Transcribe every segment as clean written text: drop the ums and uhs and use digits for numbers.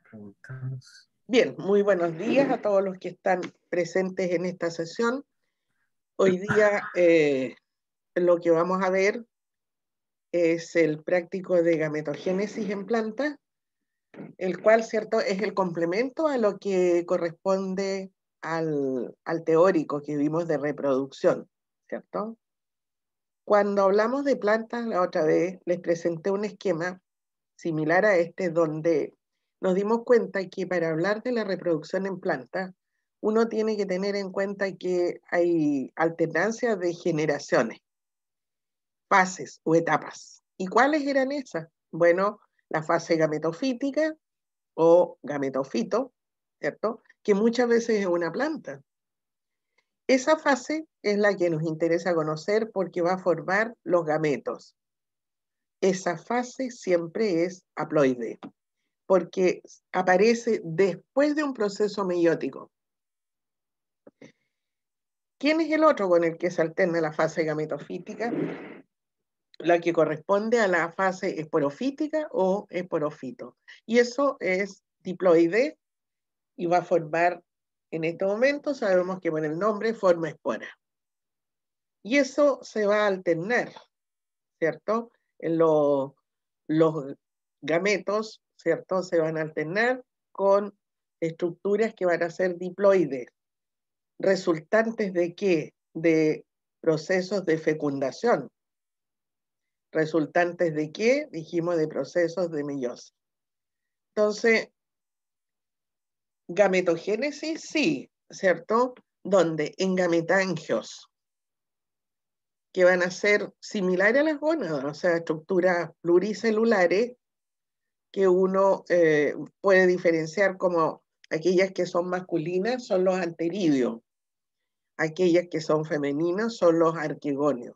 Preguntamos. Bien, muy buenos días a todos los que están presentes en esta sesión. Hoy día lo que vamos a ver es el práctico de gametogénesis en plantas, el cual, ¿cierto?, es el complemento a lo que corresponde al teórico que vimos de reproducción, ¿cierto? Cuando hablamos de plantas, la otra vez les presenté un esquema similar a este, donde nos dimos cuenta que para hablar de la reproducción en plantas, uno tiene que tener en cuenta que hay alternancia de generaciones, fases o etapas. ¿Y cuáles eran esas? Bueno, la fase gametofítica o gametofito, ¿cierto? Que muchas veces es una planta. Esa fase es la que nos interesa conocer porque va a formar los gametos. Esa fase siempre es haploide, porque aparece después de un proceso meiótico. ¿Quién es el otro con el que se alterna la fase gametofítica? La que corresponde a la fase esporofítica o esporofito. Y eso es diploide y va a formar, en este momento sabemos que por el nombre forma espora. Y eso se va a alternar, ¿cierto? Los gametos, ¿cierto? Se van a alternar con estructuras que van a ser diploides. ¿Resultantes de qué? De procesos de fecundación. ¿Resultantes de qué? Dijimos de procesos de meiosis. Entonces, gametogénesis, sí, ¿cierto? ¿Dónde? En gametangios, que van a ser similares a las gónadas, o sea, estructuras pluricelulares que uno puede diferenciar como aquellas que son masculinas son los anteridios, aquellas que son femeninas son los arquegonios.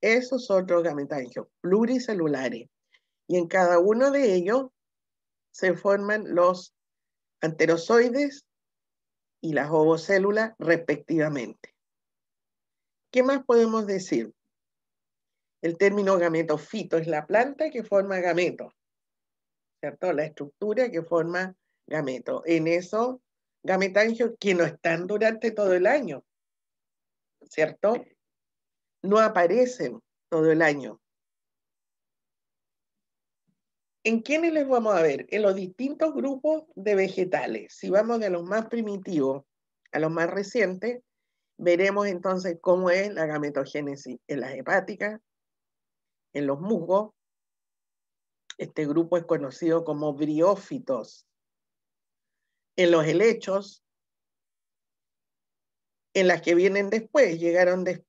Esos son los gametangios pluricelulares. Y en cada uno de ellos se forman los anterozoides y las ovocélulas respectivamente. ¿Qué más podemos decir? El término gametofito es la planta que forma gametos, ¿cierto? La estructura que forma gametos. En esos gametangios que no están durante todo el año, ¿cierto? No aparecen todo el año. ¿En quiénes les vamos a ver? En los distintos grupos de vegetales. Si vamos de los más primitivos a los más recientes, veremos entonces cómo es la gametogénesis en las hepáticas, en los musgos. Este grupo es conocido como briófitos. En los helechos, en las que vienen después, llegaron después.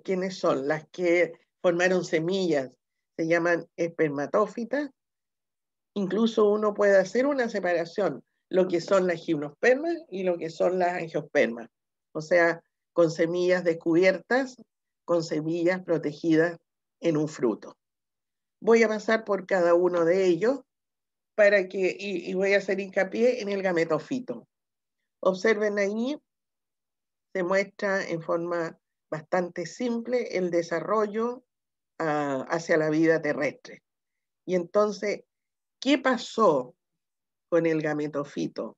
¿Quiénes son? Las que formaron semillas, se llaman espermatófitas. Incluso uno puede hacer una separación, lo que son las gimnospermas y lo que son las angiospermas. O sea, con semillas descubiertas, con semillas protegidas en un fruto. Voy a pasar por cada uno de ellos para que, y voy a hacer hincapié en el gametofito. Observen ahí, se muestra en forma bastante simple el desarrollo hacia la vida terrestre. Y entonces, ¿qué pasó con el gametofito?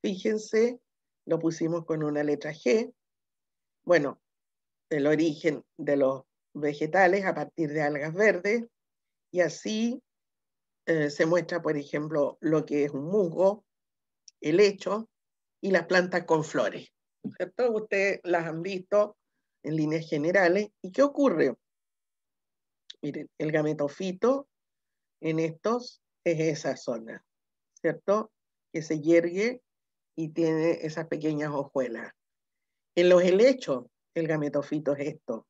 Fíjense, lo pusimos con una letra G. Bueno, el origen de los vegetales a partir de algas verdes, y así se muestra, por ejemplo, lo que es un musgo, helecho y las plantas con flores, ¿cierto? Ustedes las han visto en líneas generales. ¿Y qué ocurre? Miren, el gametofito en estos es esa zona, ¿cierto? Que se yergue y tiene esas pequeñas hojuelas. En los helechos, el gametofito es esto.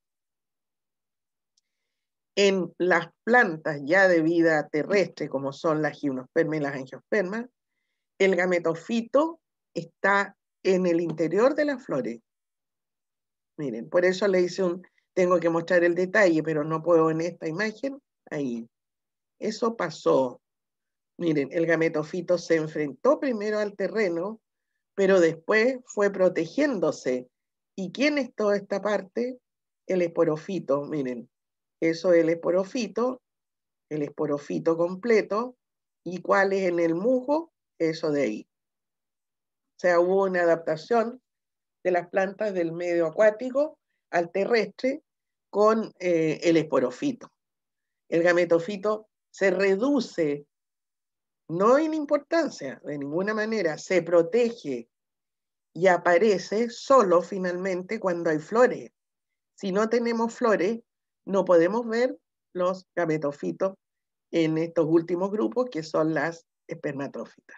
En las plantas ya de vida terrestre, como son las gimnospermas y las angiospermas, el gametofito está en el interior de las flores. Miren, por eso le hice tengo que mostrar el detalle, pero no puedo en esta imagen, ahí. Eso pasó. Miren, el gametofito se enfrentó primero al terreno, pero después fue protegiéndose. ¿Y quién es toda esta parte? El esporofito, miren. Eso es el esporofito completo. ¿Y cuál es en el musgo? eso de ahí. O sea, hubo una adaptación de las plantas del medio acuático al terrestre con el esporofito. El gametofito se reduce, no en importancia, de ninguna manera, se protege y aparece solo finalmente cuando hay flores. Si no tenemos flores, no podemos ver los gametofitos en estos últimos grupos, que son las espermatófitas.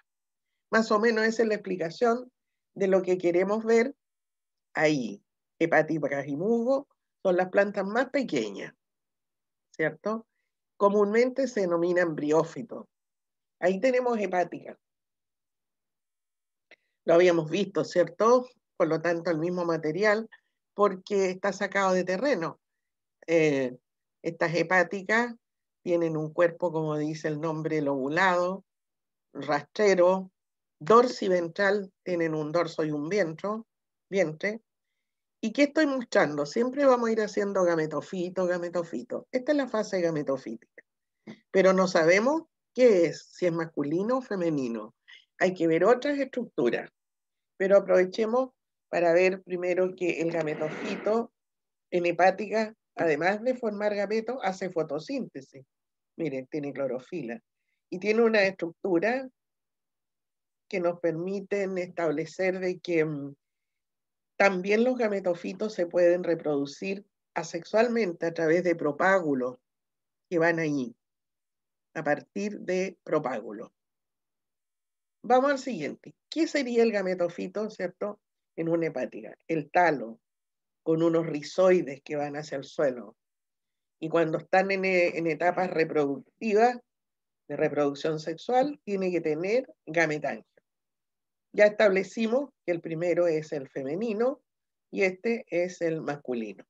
Más o menos esa es la explicación de lo que queremos ver ahí. Hepáticas y musgo son las plantas más pequeñas, ¿cierto? Comúnmente se denominan briófitos. Ahí tenemos hepáticas. Lo habíamos visto, ¿cierto? Por lo tanto, el mismo material, porque está sacado de terreno. Estas hepáticas tienen un cuerpo, como dice el nombre, lobulado, rastrero, dorsiventral, tienen un dorso y un vientre. ¿Y qué estoy mostrando? Siempre vamos a ir haciendo gametofito, gametofito. Esta es la fase gametofítica. Pero no sabemos qué es, si es masculino o femenino. Hay que ver otras estructuras. Pero aprovechemos para ver primero que el gametofito en hepática, además de formar gametos, hace fotosíntesis. Miren, tiene clorofila. Y tiene una estructura que nos permiten establecer de que también los gametofitos se pueden reproducir asexualmente a través de propágulos que van ahí, a partir de propágulos. Vamos al siguiente. ¿Qué sería el gametofito, cierto? En una hepática. El talo, con unos rizoides que van hacia el suelo. Y cuando están en etapas reproductivas, de reproducción sexual, tiene que tener gametangios. Ya establecimos que el primero es el femenino y este es el masculino.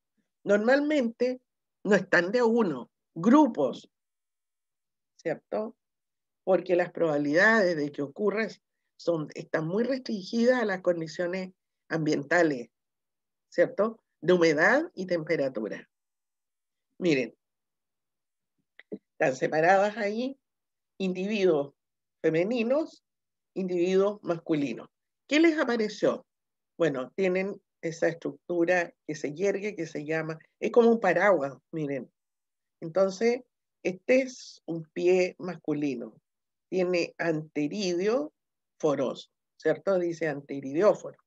Normalmente no están de a uno, grupos, ¿cierto? Porque las probabilidades de que ocurra están muy restringidas a las condiciones ambientales, ¿cierto? De humedad y temperatura. Miren, están separadas ahí individuos femeninos, individuos masculinos. ¿Qué les apareció? Bueno, tienen esa estructura que se yergue, que se llama, es como un paraguas, miren. Entonces, este es un pie masculino. Tiene anteridio foroso, ¿cierto? Dice anteridióforo.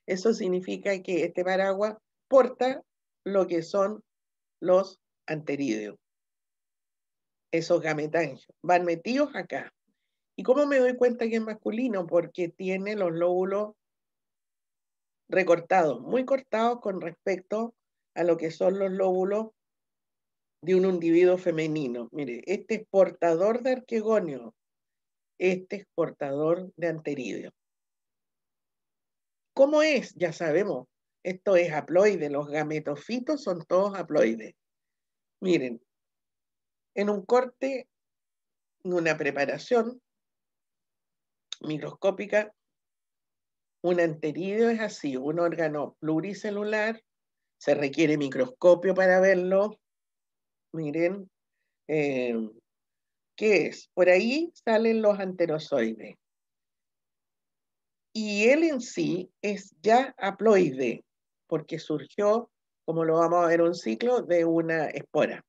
Eso significa que este paraguas porta lo que son los anteridios. Esos gametangios van metidos acá. ¿Y cómo me doy cuenta que es masculino? Porque tiene los lóbulos recortados, muy cortados con respecto a lo que son los lóbulos de un individuo femenino. Mire, este es portador de arquegonio, este es portador de anteridio. ¿Cómo es? Ya sabemos, esto es haploide, los gametofitos son todos haploides. Miren, en un corte, en una preparación microscópica, un anteridio es así, un órgano pluricelular, se requiere microscopio para verlo. Miren, ¿qué es? Por ahí salen los anterozoides. Y él en sí es ya haploide, porque surgió, como lo vamos a ver, un ciclo de una espora.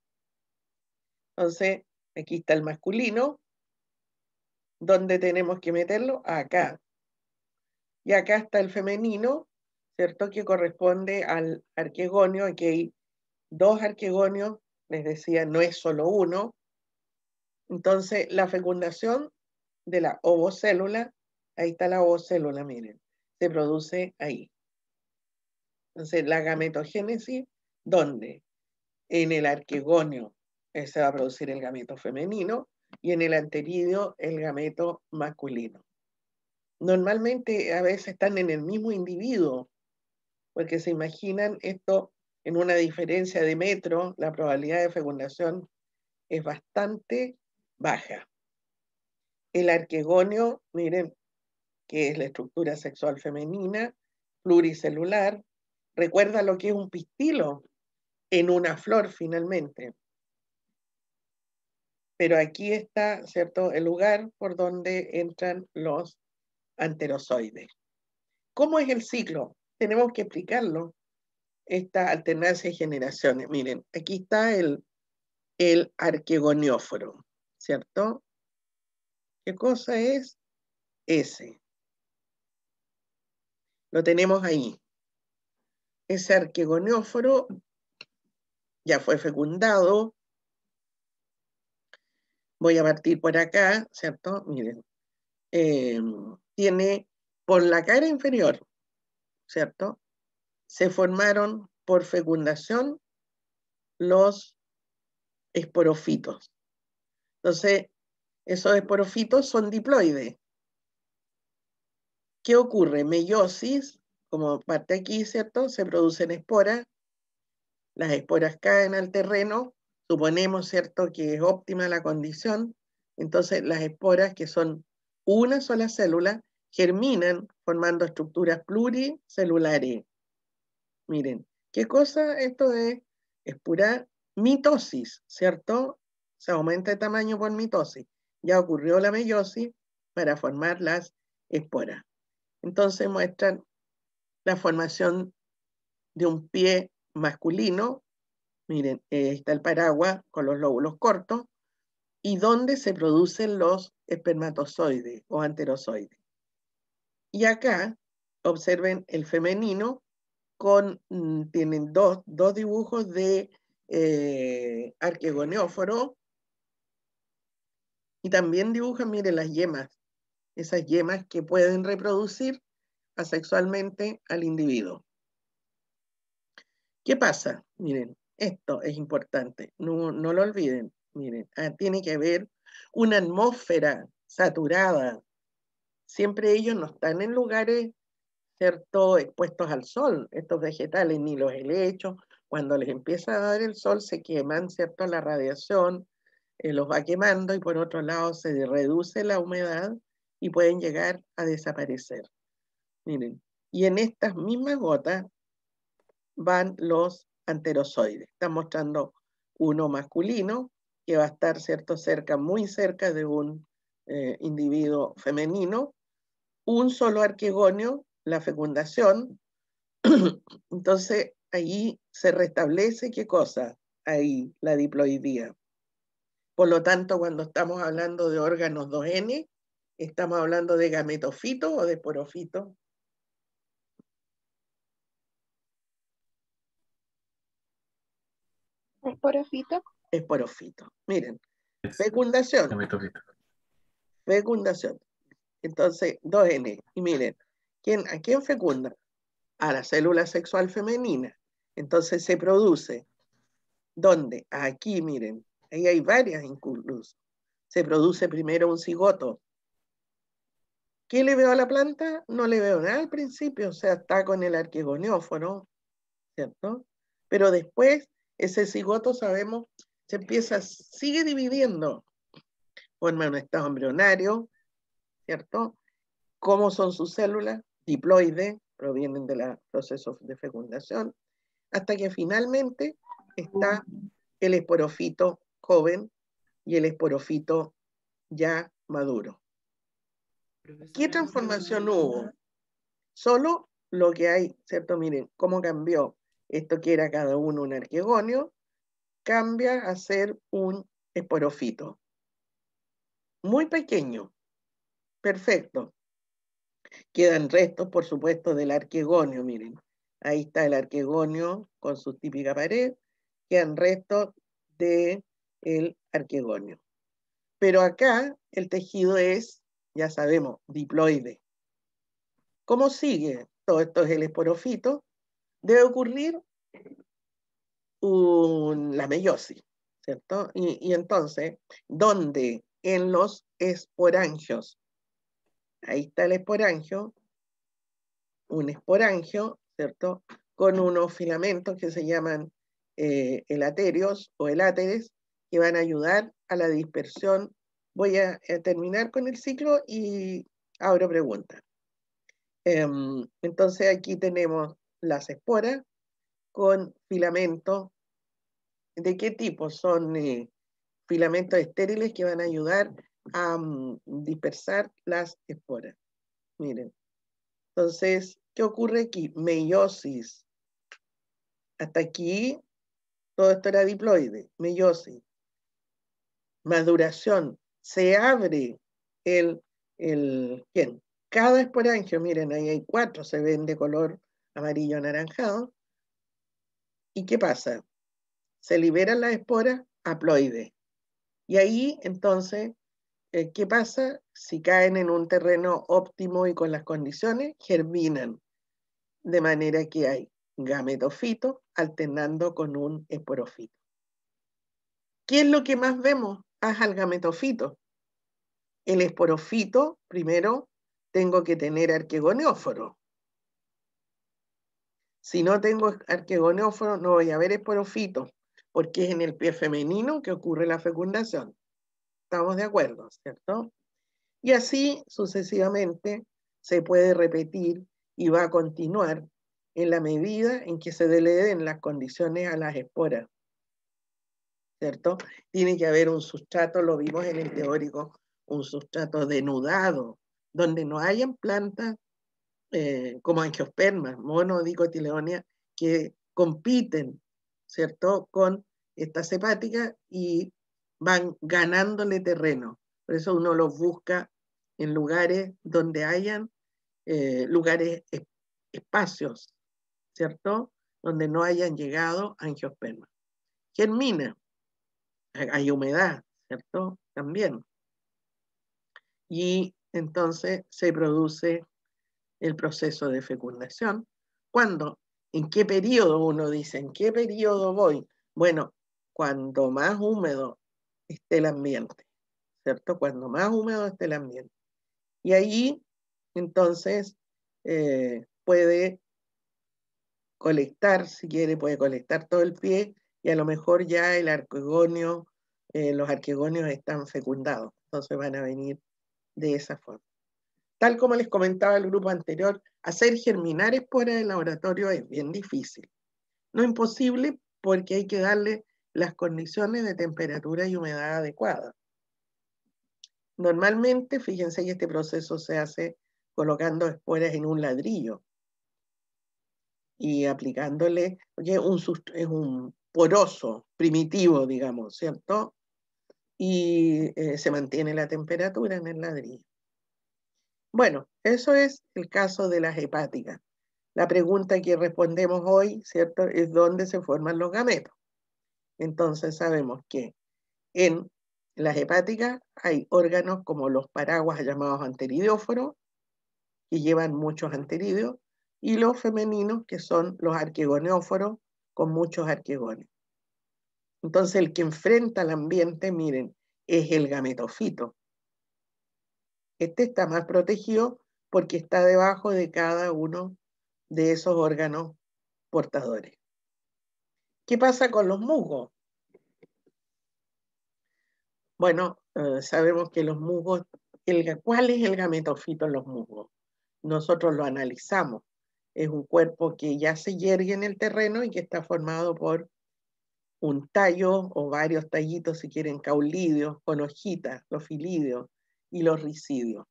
Entonces, aquí está el masculino, ¿dónde tenemos que meterlo? Acá. Y acá está el femenino, ¿cierto? Que corresponde al arquegonio. Aquí hay dos arquegonios, les decía, no es solo uno. Entonces, la fecundación de la ovocélula, ahí está la ovocélula, miren, se produce ahí. Entonces, la gametogénesis, ¿dónde? En el arquegonio se va a producir el gameto femenino y en el anteridio el gameto masculino. Normalmente a veces están en el mismo individuo, porque se imaginan esto en una diferencia de metro, la probabilidad de fecundación es bastante baja. El arquegonio, miren, que es la estructura sexual femenina, pluricelular, recuerda lo que es un pistilo en una flor finalmente. pero aquí está, ¿cierto?, el lugar por donde entran los anterozoides. ¿Cómo es el ciclo? Tenemos que explicarlo, esta alternancia de generaciones. Miren, aquí está el arquegonióforo, ¿cierto? ¿Qué cosa es? Ese. Lo tenemos ahí. Ese arquegonióforo ya fue fecundado. Voy a partir por acá, ¿cierto? Miren, tiene por la cara inferior, ¿cierto? Se formaron por fecundación los esporofitos. Entonces, esos esporofitos son diploides. ¿Qué ocurre? Meiosis, como parte aquí, ¿cierto? Se producen esporas. Las esporas caen al terreno. Suponemos, ¿cierto?, que es óptima la condición. Entonces, las esporas, que son una sola célula, germinan formando estructuras pluricelulares. Miren, ¿qué cosa esto es? Es pura mitosis, ¿cierto? Se aumenta de tamaño por mitosis. Ya ocurrió la meiosis para formar las esporas. Entonces muestran la formación de un pie masculino. Miren, está el paraguas con los lóbulos cortos y donde se producen los espermatozoides o anterozoides. Y acá observen el femenino tienen dos dibujos de arquegonióforo y también dibujan, miren, las yemas, esas yemas que pueden reproducir asexualmente al individuo. ¿Qué pasa? Miren, esto es importante, no lo olviden. Miren, tiene que haber una atmósfera saturada. Siempre ellos no están en lugares, ¿cierto?, expuestos al sol. Estos vegetales ni los helechos, cuando les empieza a dar el sol se queman, ¿cierto? La radiación los va quemando y por otro lado se reduce la humedad y pueden llegar a desaparecer. Miren, y en estas mismas gotas van los anterozoides. Están mostrando uno masculino que va a estar, ¿cierto?, muy cerca de un individuo femenino, un solo arquegonio, la fecundación. Entonces ahí se restablece, ¿qué cosa? Ahí la diploidía. Por lo tanto, cuando estamos hablando de órganos 2N, estamos hablando de gametofito o de esporofito. Esporofito. Esporofito. Miren, Es fecundación. gametofito. Fecundación. Entonces, 2N. Y miren, ¿a quién fecunda? A la célula sexual femenina. Entonces se produce, ¿dónde? Aquí, miren, ahí hay varias incluso. Se produce primero un cigoto. ¿Qué le veo a la planta? No le veo nada al principio, o sea, está con el arquegonióforo, ¿cierto? Pero después, ese cigoto, sabemos, sigue dividiendo. Forma un estado embrionario, ¿cierto? ¿Cómo son sus células? Diploides, provienen de los procesos de fecundación, hasta que finalmente está el esporofito joven y el esporofito ya maduro. ¿Qué transformación hubo? Solo lo que hay, ¿cierto? Miren, cómo cambió esto que era cada uno un arquegonio, cambia a ser un esporofito. Muy pequeño, perfecto. Quedan restos, por supuesto, del arquegonio, miren. Ahí está el arquegonio con su típica pared. Quedan restos del arquegonio. Pero acá el tejido es, ya sabemos, diploide. ¿Cómo sigue? Todo esto es el esporofito. Debe ocurrir la meiosis, ¿cierto? Y entonces, ¿dónde? En los esporangios. Ahí está el esporangio, un esporangio, ¿cierto? Con unos filamentos que se llaman elaterios o eláteres, que van a ayudar a la dispersión. Voy a terminar con el ciclo y abro preguntas. Entonces aquí tenemos las esporas con filamentos. ¿De qué tipo? Son filamentos estériles que van a ayudar a dispersar las esporas. Miren. Entonces, ¿qué ocurre aquí? Meiosis. Hasta aquí, todo esto era diploide. Meiosis. Maduración. Se abre ¿quién? Cada esporangio, miren, ahí hay 4, se ven de color amarillo anaranjado. ¿Y qué pasa? Se liberan las esporas haploides. Y ahí, entonces, ¿qué pasa? Si caen en un terreno óptimo y con las condiciones, germinan. De manera que hay gametofito alternando con un esporofito. ¿Qué es lo que más vemos? Al gametofito. El esporofito, primero, tengo que tener arquegoneóforo. Si no tengo arquegoneóforo, no voy a ver esporofito, porque es en el pie femenino que ocurre la fecundación. Estamos de acuerdo, ¿cierto? Y así sucesivamente se puede repetir y va a continuar en la medida en que se le den las condiciones a las esporas, ¿cierto? Tiene que haber un sustrato, lo vimos en el teórico, un sustrato denudado, donde no hayan plantas como angiospermas, monodicotiledonia, que compiten, ¿cierto?, con estas hepáticas y van ganándole terreno. Por eso uno los busca en lugares donde hayan espacios, ¿cierto?, donde no hayan llegado angiospermas. Germina, hay humedad, ¿cierto?, también. Y entonces se produce el proceso de fecundación. ¿Cuándo? ¿En qué periodo? Uno dice, ¿en qué periodo voy? Bueno, cuando más húmedo esté el ambiente, ¿cierto? Cuando más húmedo esté el ambiente. Y ahí, entonces, puede colectar, si quiere, puede colectar todo el pie y a lo mejor ya el arquegonio, los arquegonios están fecundados. Entonces van a venir de esa forma. Tal como les comentaba el grupo anterior, hacer germinar esporas de laboratorio es bien difícil. No imposible porque hay que darle las condiciones de temperatura y humedad adecuadas. Normalmente, fíjense que este proceso se hace colocando esporas en un ladrillo y aplicándole, porque es un poroso primitivo, digamos, ¿cierto? Y se mantiene la temperatura en el ladrillo. Bueno, eso es el caso de las hepáticas. La pregunta que respondemos hoy, ¿cierto?, es dónde se forman los gametos. Entonces sabemos que en las hepáticas hay órganos como los paraguas llamados anteridióforos, que llevan muchos anteridios, y los femeninos, que son los arquegoneóforos, con muchos arquegonios. Entonces el que enfrenta al ambiente, miren, es el gametofito. Este está más protegido porque está debajo de cada uno de esos órganos portadores. ¿Qué pasa con los musgos? Bueno, sabemos que los musgos, ¿cuál es el gametofito en los musgos? Nosotros lo analizamos. Es un cuerpo que ya se yergue en el terreno y que está formado por un tallo o varios tallitos, si quieren, caulidios, con hojitas, los filidios y los ricidios.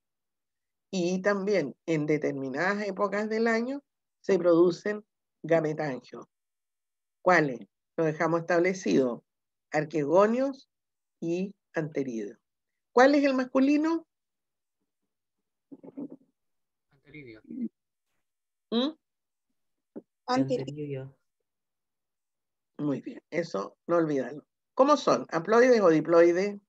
Y también en determinadas épocas del año se producen gametangios. ¿Cuáles? Lo dejamos establecido. Arquegonios y anteridios. ¿Cuál es el masculino? Anteridio. ¿Mm? Anteridio. Muy bien, eso no olvidarlo. ¿Cómo son? ¿Haploides o diploides?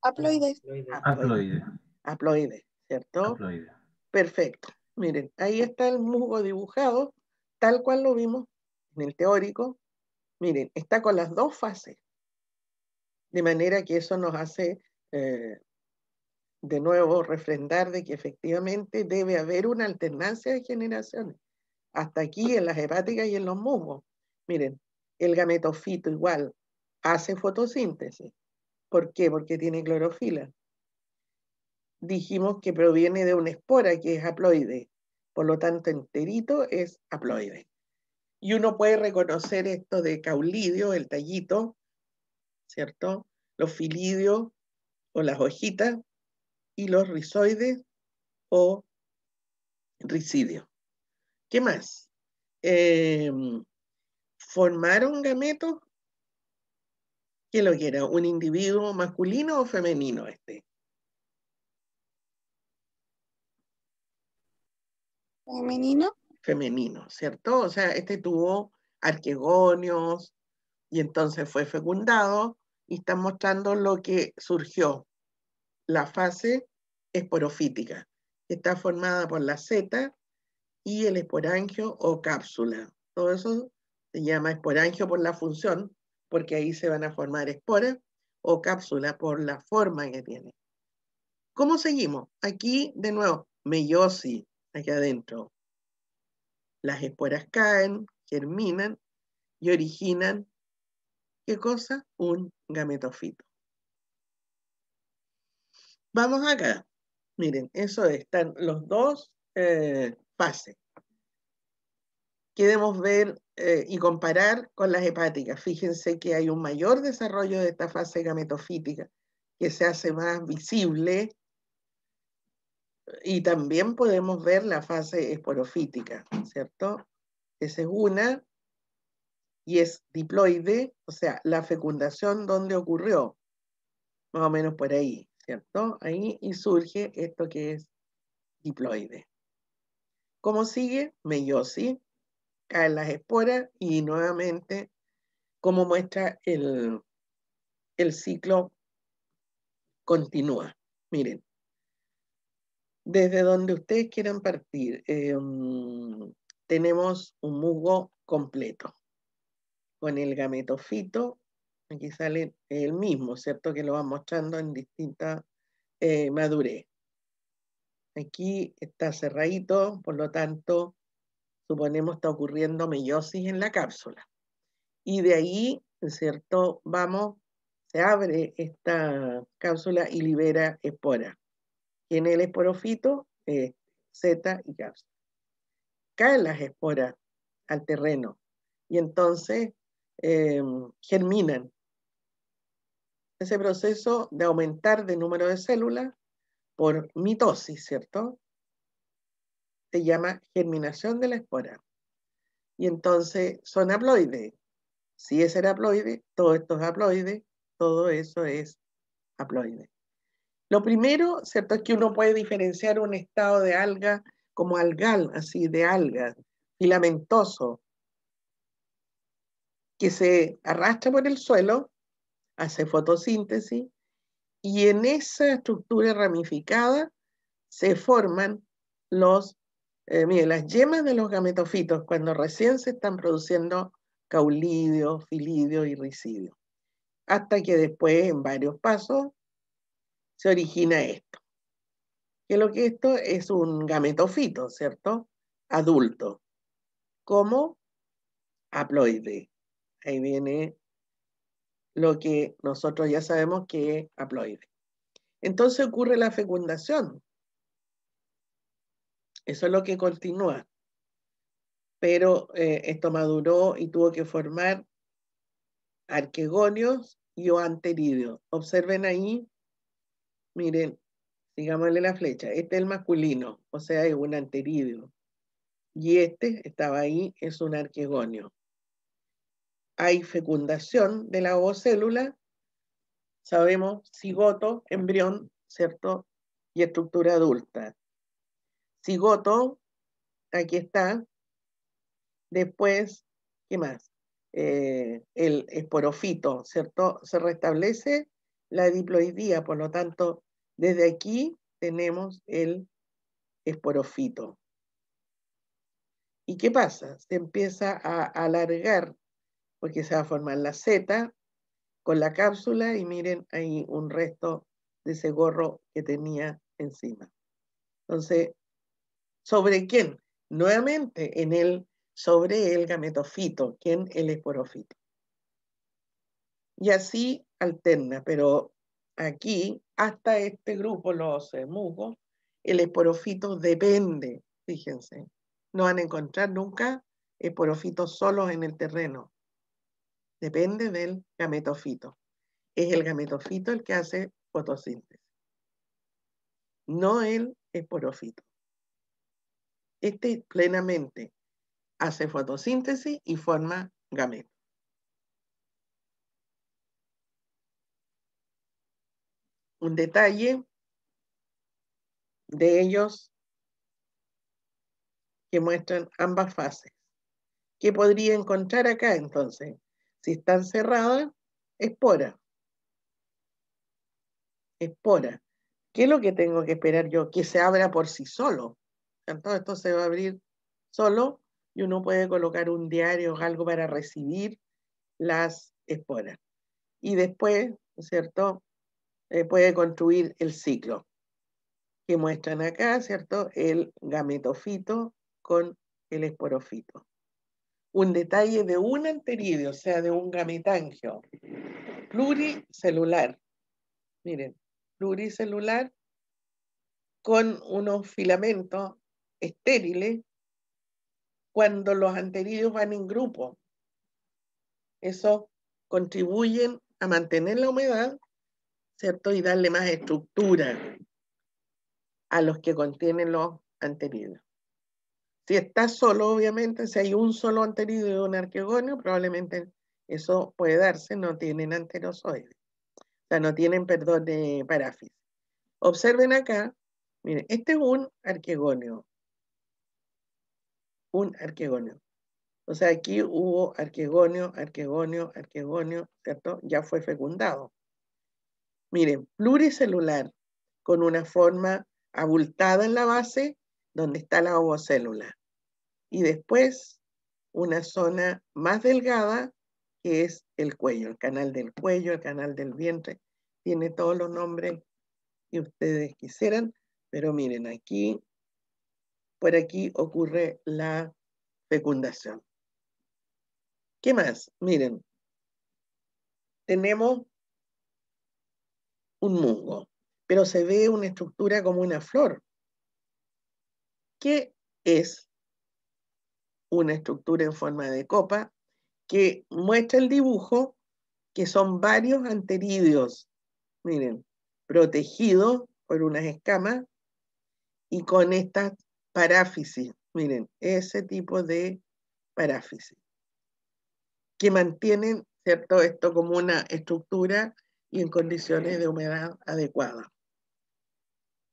Haploides. Haploide. Haploides, ¿cierto? Haploide. Perfecto. Miren, ahí está el musgo dibujado, tal cual lo vimos en el teórico. Miren, está con las dos fases. De manera que eso nos hace, de nuevo, refrendar de que efectivamente debe haber una alternancia de generaciones. Hasta aquí en las hepáticas y en los musgos. Miren, el gametofito igual hace fotosíntesis. ¿Por qué? Porque tiene clorofila. Dijimos que proviene de una espora que es haploide. Por lo tanto, enterito es haploide. Y uno puede reconocer esto de caulidio, el tallito, ¿cierto? Los filidios o las hojitas y los rizoides o ricidios. ¿Qué más? ¿Formaron gametos? ¿Qué lo quiera? ¿Un individuo masculino o femenino este? Femenino. Femenino, ¿cierto? O sea, este tuvo arquegonios y entonces fue fecundado y está mostrando lo que surgió, la fase esporofítica, que está formada por la seta y el esporangio o cápsula. Todo eso se llama esporangio por la función, porque ahí se van a formar esporas, o cápsula por la forma que tiene. ¿Cómo seguimos? Aquí, de nuevo, meiosis, aquí adentro. Las esporas caen, germinan y originan, ¿qué cosa? Un gametofito. Vamos acá. Miren, eso están los dos fases. Queremos ver y comparar con las hepáticas. Fíjense que hay un mayor desarrollo de esta fase gametofítica, que se hace más visible, y también podemos ver la fase esporofítica, ¿cierto? Esa es una, y es diploide, o sea, la fecundación donde ocurrió, más o menos por ahí, ¿cierto? Ahí y surge esto que es diploide. ¿Cómo sigue? Meiosis, caen las esporas y nuevamente, como muestra el ciclo, continúa. Miren, desde donde ustedes quieran partir, tenemos un musgo completo con el gametofito. Aquí sale el mismo, ¿cierto? Que lo va mostrando en distinta madurez. Aquí está cerradito, por lo tanto, suponemos está ocurriendo meiosis en la cápsula. Y de ahí, ¿cierto? Se abre esta cápsula y libera espora. Tiene el esporofito, seta y cápsula. Caen las esporas al terreno y entonces germinan. Ese proceso de aumentar de número de células por mitosis, ¿cierto? Se llama germinación de la espora. Y entonces son haploides. Si es el haploide, todo esto es haploide, todo eso es haploide. Lo primero, ¿cierto?, es que uno puede diferenciar un estado de alga como algal, así de alga, filamentoso, que se arrastra por el suelo, hace fotosíntesis, y en esa estructura ramificada se forman miren, las yemas de los gametofitos cuando recién se están produciendo caulidio, filidio y ricidio, hasta que después, en varios pasos, se origina esto. Que lo que esto es un gametofito, ¿cierto? Adulto, como haploide. Ahí viene lo que nosotros ya sabemos que es haploide. Entonces ocurre la fecundación. Eso es lo que continúa. Pero esto maduró y tuvo que formar arquegonios y o anteridios. Observen ahí, miren, sigámosle la flecha. Este es el masculino, o sea, es un anteridio. Y este estaba ahí, es un arquegonio. Hay fecundación de la ovocélula, sabemos, cigoto, embrión, ¿cierto? Y estructura adulta. Cigoto, aquí está. Después, ¿qué más? El esporofito, ¿cierto? Se restablece la diploidía, por lo tanto, desde aquí tenemos el esporofito. ¿Y qué pasa? Se empieza a alargar, porque se va a formar la seta con la cápsula, y miren, hay un resto de ese gorro que tenía encima. Entonces, ¿sobre quién? Nuevamente, sobre el gametofito, ¿quién? El esporofito. Y así alterna, pero aquí, hasta este grupo, los musgos, el esporofito depende, fíjense, no van a encontrar nunca esporofitos solos en el terreno. Depende del gametofito. Es el gametofito el que hace fotosíntesis, no el esporofito. Este plenamente hace fotosíntesis y forma gametos. Un detalle de ellos que muestran ambas fases. ¿Qué podría encontrar acá entonces? Si están cerradas, espora. Espora. ¿Qué es lo que tengo que esperar yo? Que se abra por sí solo. Entonces esto se va a abrir solo y uno puede colocar un diario o algo para recibir las esporas. Y después, ¿cierto? Puede construir el ciclo que muestran acá, ¿cierto? El gametofito con el esporofito. Un detalle de un anteridio, o sea, de un gametangio pluricelular. Miren, pluricelular con unos filamentos estériles cuando los anteridios van en grupo. Eso contribuyen a mantener la humedad, ¿cierto? Y darle más estructura a los que contienen los anteridios. Si está solo, obviamente, si hay un solo anteridio y un arquegonio, probablemente eso puede darse, no tienen anterozoides. O sea, no tienen, perdón, de paráfisis. Observen acá, miren, este es un arquegonio. Un arquegonio. O sea, aquí hubo arquegonio, arquegonio, arquegonio, ¿cierto? Ya fue fecundado. Miren, pluricelular, con una forma abultada en la base, donde está la ovocélula. Y después, una zona más delgada, que es el cuello, el canal del cuello, el canal del vientre. Tiene todos los nombres que ustedes quisieran, pero miren, aquí, por aquí ocurre la fecundación. ¿Qué más? Miren, tenemos un mungo, pero se ve una estructura como una flor. ¿Qué es? Una estructura en forma de copa que muestra el dibujo que son varios anteridios, miren, protegidos por unas escamas y con estas paráfisis, miren, ese tipo de paráfisis, que mantienen, ¿cierto?, esto como una estructura y en condiciones de humedad adecuada.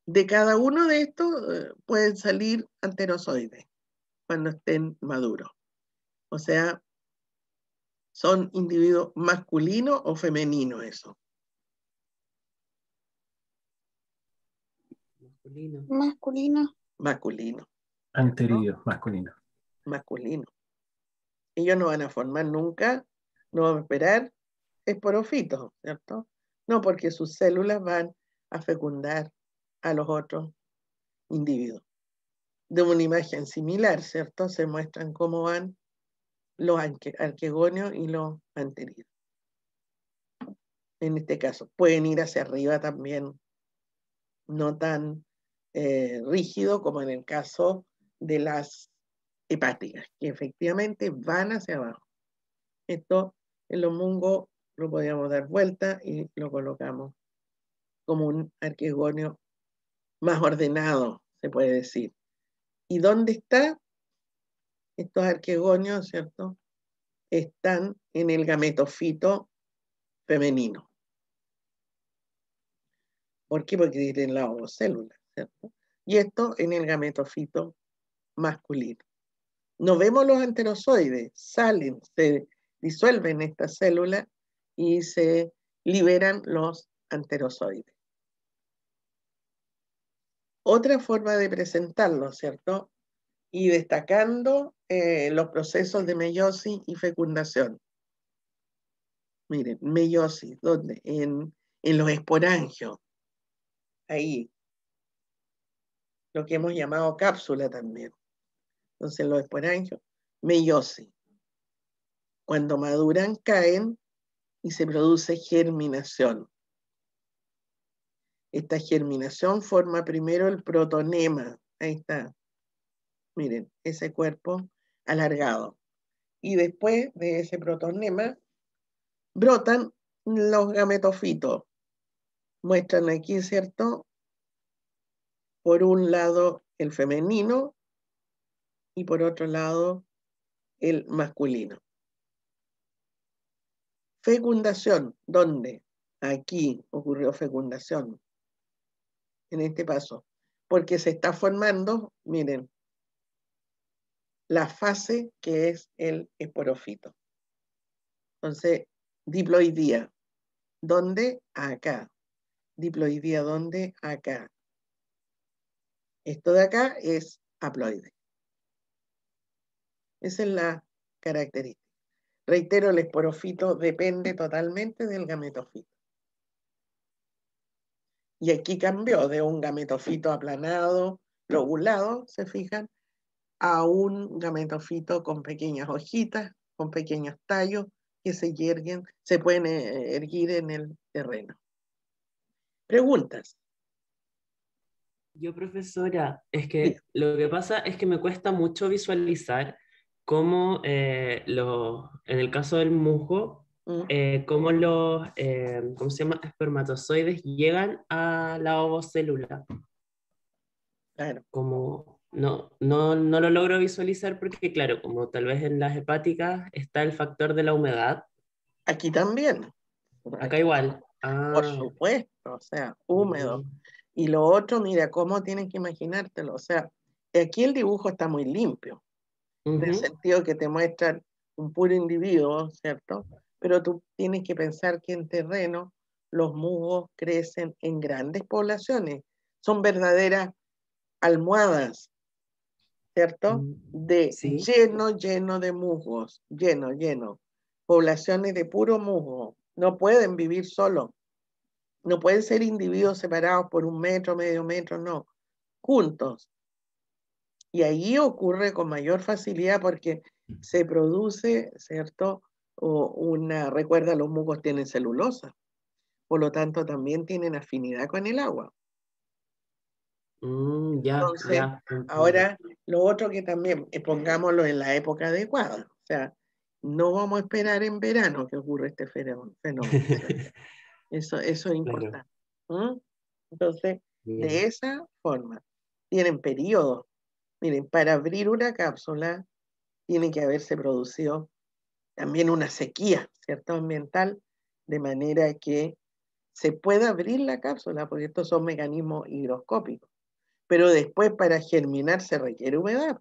De cada uno de estos pueden salir anterozoides cuando estén maduros. O sea, son individuos masculinos o femeninos eso. Masculino. Masculino. Masculino. Anterior, masculino. Masculino. Ellos no van a formar nunca, no van a esperar esporofitos, ¿cierto? No, porque sus células van a fecundar a los otros individuos. De una imagen similar, ¿cierto? Se muestran cómo van los arquegonios y los anteriores. En este caso, pueden ir hacia arriba también, no tan rígido como en el caso de las hepáticas, que efectivamente van hacia abajo. Esto en los mungos lo podíamos dar vuelta y lo colocamos como un arquegonio más ordenado, se puede decir. ¿Y dónde está? Estos arquegonios, ¿cierto? Están en el gametofito femenino. ¿Por qué? Porque tienen la ovocélula, ¿cierto? Y esto en el gametofito masculino. No vemos los anterozoides, salen, se disuelven estas células y se liberan los anterozoides. Otra forma de presentarlo, ¿cierto? Y destacando los procesos de meiosis y fecundación. Miren, meiosis, ¿dónde? En los esporangios. Ahí. Lo que hemos llamado cápsula también. Entonces, los esporangios, meiosis. Cuando maduran, caen y se produce germinación. Esta germinación forma primero el protonema. Ahí está. Miren, ese cuerpo alargado. Y después de ese protonema brotan los gametofitos. Muestran aquí, ¿cierto? Por un lado el femenino y por otro lado el masculino. Fecundación, ¿dónde? Aquí ocurrió fecundación, en este paso, porque se está formando, miren, la fase que es el esporofito. Entonces, diploidía, ¿dónde? Acá. Diploidía, ¿dónde? Acá. Esto de acá es haploide. Esa es la característica. Reitero, el esporofito depende totalmente del gametofito. Y aquí cambió de un gametofito aplanado, lobulado, ¿se fijan? A un gametofito con pequeñas hojitas, con pequeños tallos que se pueden erguir en el terreno. ¿Preguntas? Yo, profesora, es Sí. que lo que pasa es que me cuesta mucho visualizar cómo, en el caso del musgo, cómo los, ¿cómo se llama? Espermatozoides llegan a la ovocélula. Claro. Como no lo logro visualizar porque, claro, como tal vez en las hepáticas está el factor de la humedad. Aquí también. Acá Aquí, igual. por Ah, supuesto, o sea, húmedo. Y lo otro, mira, cómo tienes que imaginártelo. O sea, aquí el dibujo está muy limpio, en el sentido que te muestran un puro individuo, ¿cierto? Pero tú tienes que pensar que en terreno los musgos crecen en grandes poblaciones. Son verdaderas almohadas, ¿cierto? De sí. lleno de musgos, lleno. Poblaciones de puro musgo. No pueden vivir solos. No pueden ser individuos separados por 1 metro, medio metro, no. Juntos. Y ahí ocurre con mayor facilidad porque se produce, ¿cierto? Recuerda, los musgos tienen celulosa. Por lo tanto, también tienen afinidad con el agua. Ya, Entonces, ya. ahora lo otro que también, pongámoslo en la época adecuada. O sea, no vamos a esperar en verano que ocurra este fenómeno. Eso es importante. ¿Mm? Entonces, Bien. de esa forma, tienen periodos. Miren, para abrir una cápsula tiene que haberse producido también una sequía, ¿cierto? Ambiental, de manera que se pueda abrir la cápsula, porque estos son mecanismos higroscópicos. Pero después para germinar se requiere humedad.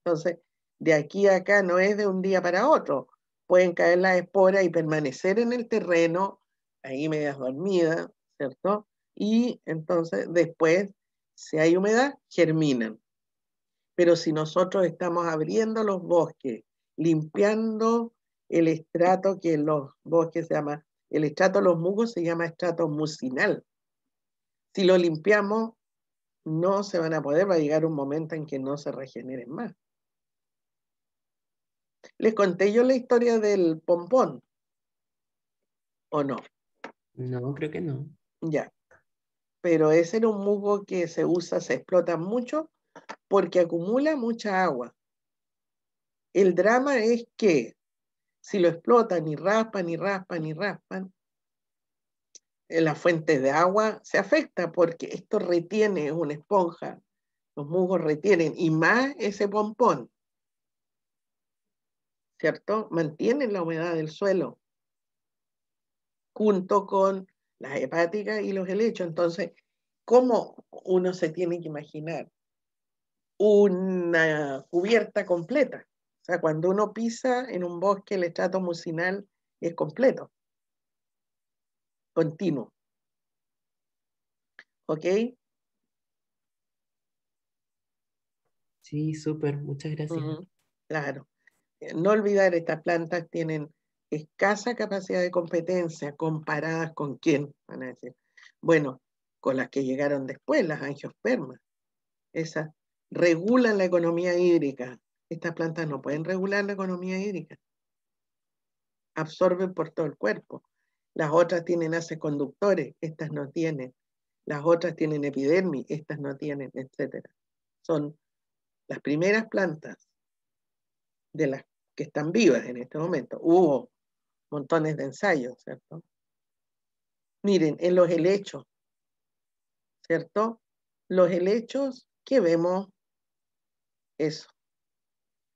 Entonces, de aquí a acá no es de un día para otro. Pueden caer las esporas y permanecer en el terreno, ahí medias dormidas, ¿cierto? Y entonces después, si hay humedad, germinan. Pero si nosotros estamos abriendo los bosques, limpiando el estrato que en los bosques se llama, el estrato de los musgos se llama estrato mucinal. Si lo limpiamos, no se van a poder, va a llegar un momento en que no se regeneren más. Les conté yo la historia del pompón, ¿o no? No, creo que no. Ya. Pero ese era un musgo que se usa, se explota mucho porque acumula mucha agua. El drama es que si lo explotan y raspan, la fuente de agua se afecta porque esto retiene, es una esponja. Los musgos retienen, y más ese pompón, ¿cierto? Mantienen la humedad del suelo, junto con las hepáticas y los helechos. Entonces, ¿cómo uno se tiene que imaginar? Una cubierta completa. O sea, cuando uno pisa en un bosque, el estrato mucinal es completo, continuo. ¿Ok? Sí, súper, muchas gracias. Claro. No olvidar, estas plantas tienen escasa capacidad de competencia comparadas con quién, van a decir. Bueno, con las que llegaron después, las angiospermas. Esas regulan la economía hídrica. Estas plantas no pueden regular la economía hídrica. Absorben por todo el cuerpo. Las otras tienen haces conductores, estas no tienen. Las otras tienen epidermis, estas no tienen, etc. Son las primeras plantas de las que están vivas en este momento. Hubo montones de ensayos, ¿cierto? Miren, en los helechos, ¿cierto? Los helechos, ¿qué vemos? Eso.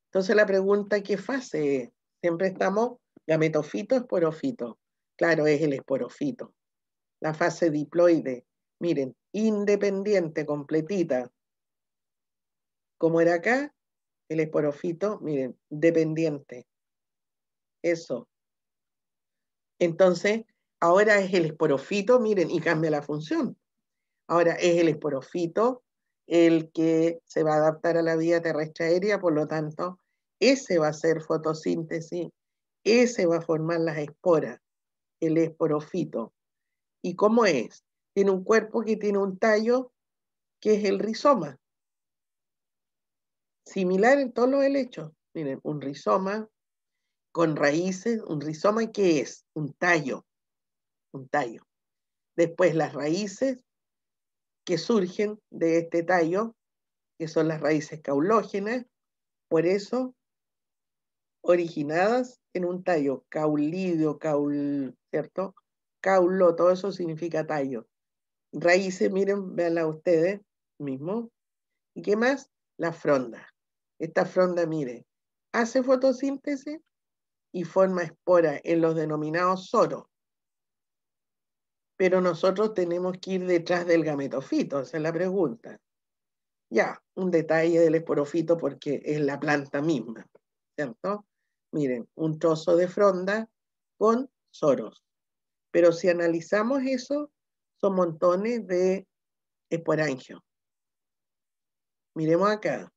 Entonces la pregunta, ¿qué fase es? Siempre estamos gametofito, esporofito. Claro, es el esporofito. La fase diploide, miren, independiente, completita. Como era acá, el esporofito, miren, dependiente. Eso. Entonces, ahora es el esporofito, miren, y cambia la función. Ahora es el esporofito el que se va a adaptar a la vida terrestre aérea, por lo tanto, ese va a hacer fotosíntesis, ese va a formar las esporas, el esporofito. ¿Y cómo es? Tiene un cuerpo que tiene un tallo que es el rizoma. Similar en todos los helechos. Miren, un rizoma con raíces, un rizoma, ¿qué es? Un tallo. Un tallo. Después las raíces que surgen de este tallo, que son las raíces caulógenas, por eso originadas en un tallo, caulidio, ¿cierto? Caulo, todo eso significa tallo. Raíces, miren, véanla ustedes mismos. ¿Y qué más? La fronda. Esta fronda, mire, hace fotosíntesis y forma espora en los denominados soros. Pero nosotros tenemos que ir detrás del gametofito, esa es la pregunta. Ya, un detalle del esporofito porque es la planta misma, ¿cierto? Miren, un trozo de fronda con soros. Pero si analizamos eso, son montones de esporangios. Miremos acá.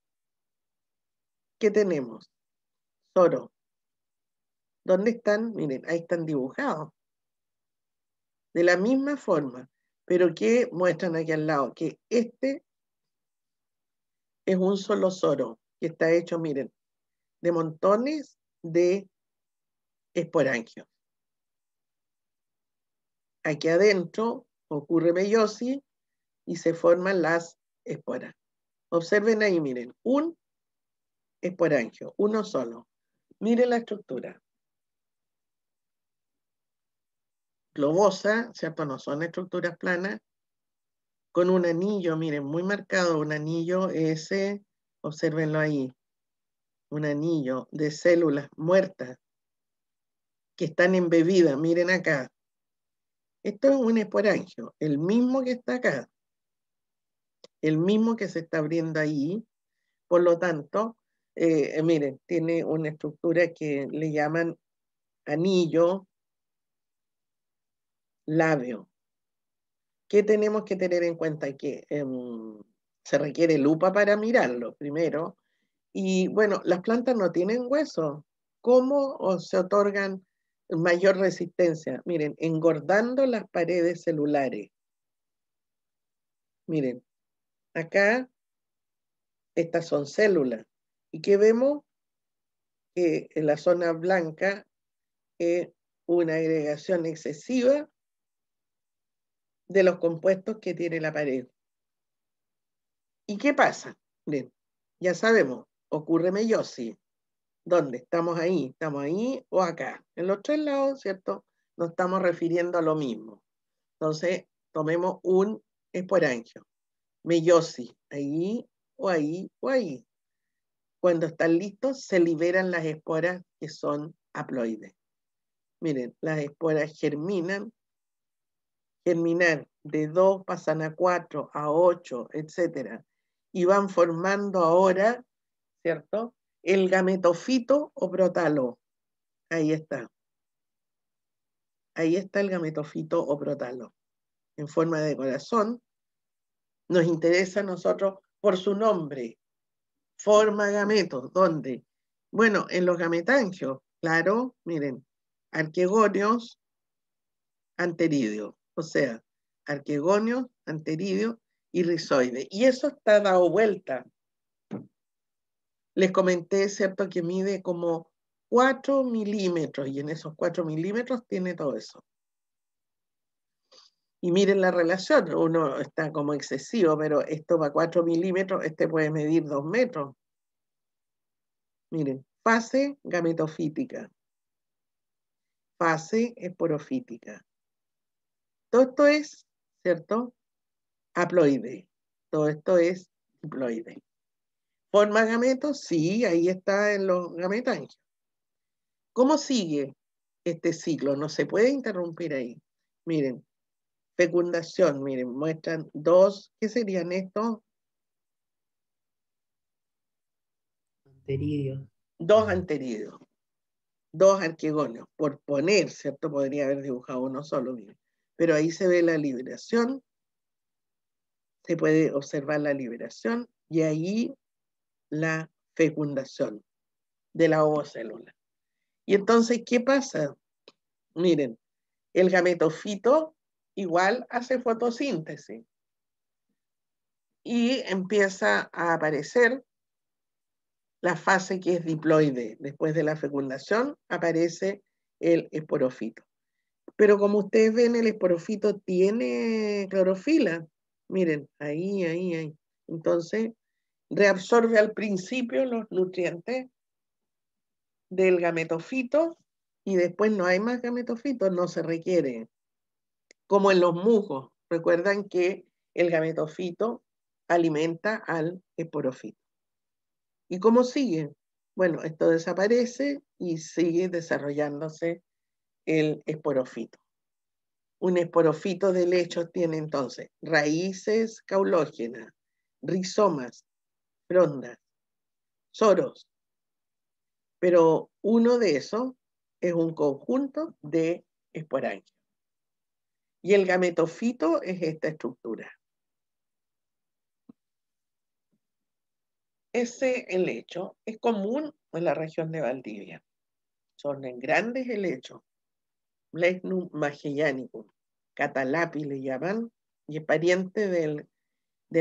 ¿Qué tenemos? Soros. ¿Dónde están? Miren, ahí están dibujados. De la misma forma, pero ¿qué muestran aquí al lado? Que este es un solo soro, que está hecho, miren, de montones de esporangios. Aquí adentro ocurre meiosis y se forman las esporas. Observen ahí, miren, un esporangio, uno solo. Miren la estructura. Globosa, ¿cierto? No son estructuras planas. Con un anillo, miren, muy marcado, un anillo ese, observenlo ahí. Un anillo de células muertas que están embebidas, miren acá. Esto es un esporangio, el mismo que está acá, el mismo que se está abriendo ahí. Por lo tanto, miren, tiene una estructura que le llaman anillo labio. ¿Qué tenemos que tener en cuenta? Que se requiere lupa para mirarlo primero. Y bueno, las plantas no tienen hueso. ¿Cómo se otorgan mayor resistencia? Miren, engordando las paredes celulares. Miren, acá estas son células. ¿Y qué vemos? Que en la zona blanca es una agregación excesiva de los compuestos que tiene la pared. ¿Y qué pasa? Miren, ya sabemos, ocurre meiosis. ¿Dónde? Estamos ahí o acá. En los tres lados, ¿cierto? Nos estamos refiriendo a lo mismo. Entonces, tomemos un esporangio. Meiosis, ahí o ahí o ahí. Cuando están listos, se liberan las esporas que son haploides. Miren, las esporas germinan. Germinar de 2 pasan a 4, a 8, etc. Y van formando ahora, ¿cierto? El gametofito o protalo. Ahí está. Ahí está el gametofito o protalo. En forma de corazón. Nos interesa a nosotros por su nombre. Forma gametos. ¿Dónde? Bueno, en los gametangios. Claro, miren. Arquegonios, anteridios. O sea, arquegonios, anteridios y rizoides. Y eso está dado vuelta. Les comenté, ¿cierto?, que mide como 4 milímetros y en esos 4 milímetros tiene todo eso. Y miren la relación, uno está como excesivo, pero esto va a 4 milímetros, este puede medir 2 metros. Miren, fase gametofítica, fase esporofítica. Todo esto es, ¿cierto? Haploide. Todo esto es diploide. ¿Forma gametos? Sí, ahí está en los gametangios. ¿Cómo sigue este ciclo? No se puede interrumpir ahí. Miren, fecundación, miren, muestran dos, ¿qué serían estos? Anteridios. Dos anteridios, dos arquegonios, por poner, ¿cierto? Podría haber dibujado uno solo, miren. Pero ahí se ve la liberación, se puede observar la liberación y ahí la fecundación de la ovocélula. Y entonces, ¿qué pasa? Miren, el gametofito igual hace fotosíntesis y empieza a aparecer la fase que es diploide. Después de la fecundación aparece el esporofito. Pero como ustedes ven, el esporofito tiene clorofila. Miren, ahí. Entonces, reabsorbe al principio los nutrientes del gametofito y después no hay más gametofitos, no se requiere. Como en los musgos. Recuerdan que el gametofito alimenta al esporofito. ¿Y cómo sigue? Bueno, esto desaparece y sigue desarrollándose el esporofito. Un esporofito de lecho tiene entonces raíces caulógenas, rizomas, frondas, soros. Pero uno de esos es un conjunto de esporangios. Y el gametofito es esta estructura. Ese helecho es común en la región de Valdivia. Son en grandes helechos. Blechnum magellanicum, catalapi le llaman, y es pariente del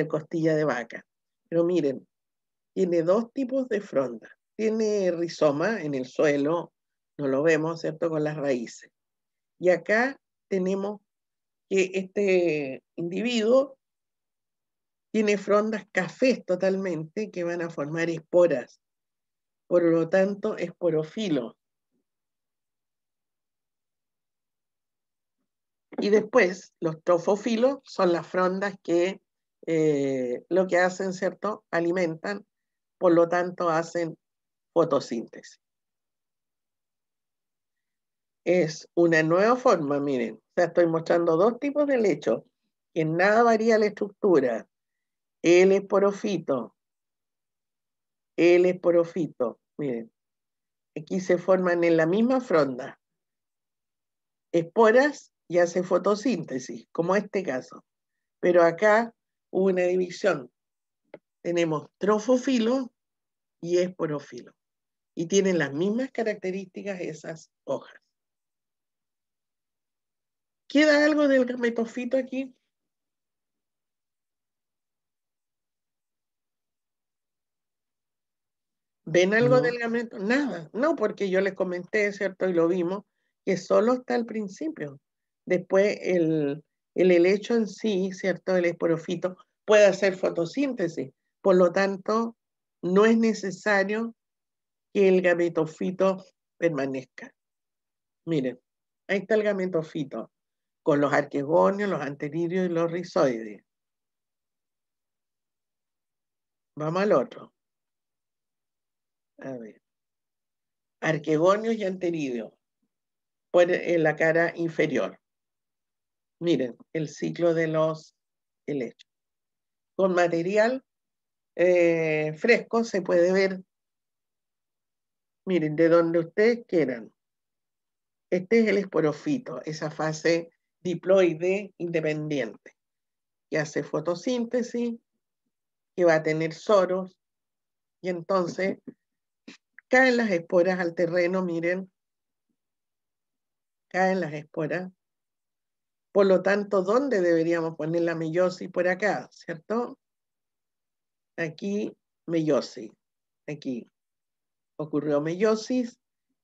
costilla de vaca. Pero miren, tiene dos tipos de fronda. Tiene rizoma en el suelo, no lo vemos, ¿cierto?, con las raíces. Y acá tenemos que este individuo tiene frondas cafés totalmente que van a formar esporas. Por lo tanto, esporofilo. Y después, los trofofilos son las frondas que lo que hacen, ¿cierto?, alimentan, por lo tanto hacen fotosíntesis. Es una nueva forma, miren. O sea, estoy mostrando dos tipos de lecho. En nada varía la estructura. El esporofito, miren. Aquí se forman en la misma fronda esporas y hace fotosíntesis, como este caso. Pero acá hubo una división. Tenemos trofofilo y esporofilo. Y tienen las mismas características esas hojas. ¿Queda algo del gametofito aquí? ¿Ven algo del gameto? Nada, no, porque yo les comenté, ¿cierto? Y lo vimos, que solo está al principio. Después el helecho en sí, ¿cierto? El esporofito puede hacer fotosíntesis. Por lo tanto, no es necesario que el gametofito permanezca. Miren, ahí está el gametofito, con los arquegonios, los anteridios y los rizoides. Vamos al otro. A ver. Arquegonios y anteridios, en la cara inferior. Miren, el ciclo de los helechos. Con material fresco se puede ver, miren, de donde ustedes quieran. Este es el esporofito, esa fase diploide independiente, que hace fotosíntesis, que va a tener soros, y entonces caen las esporas al terreno, miren, caen las esporas. Por lo tanto, ¿dónde deberíamos poner la meiosis? Por acá, ¿cierto? Aquí, meiosis. Aquí ocurrió meiosis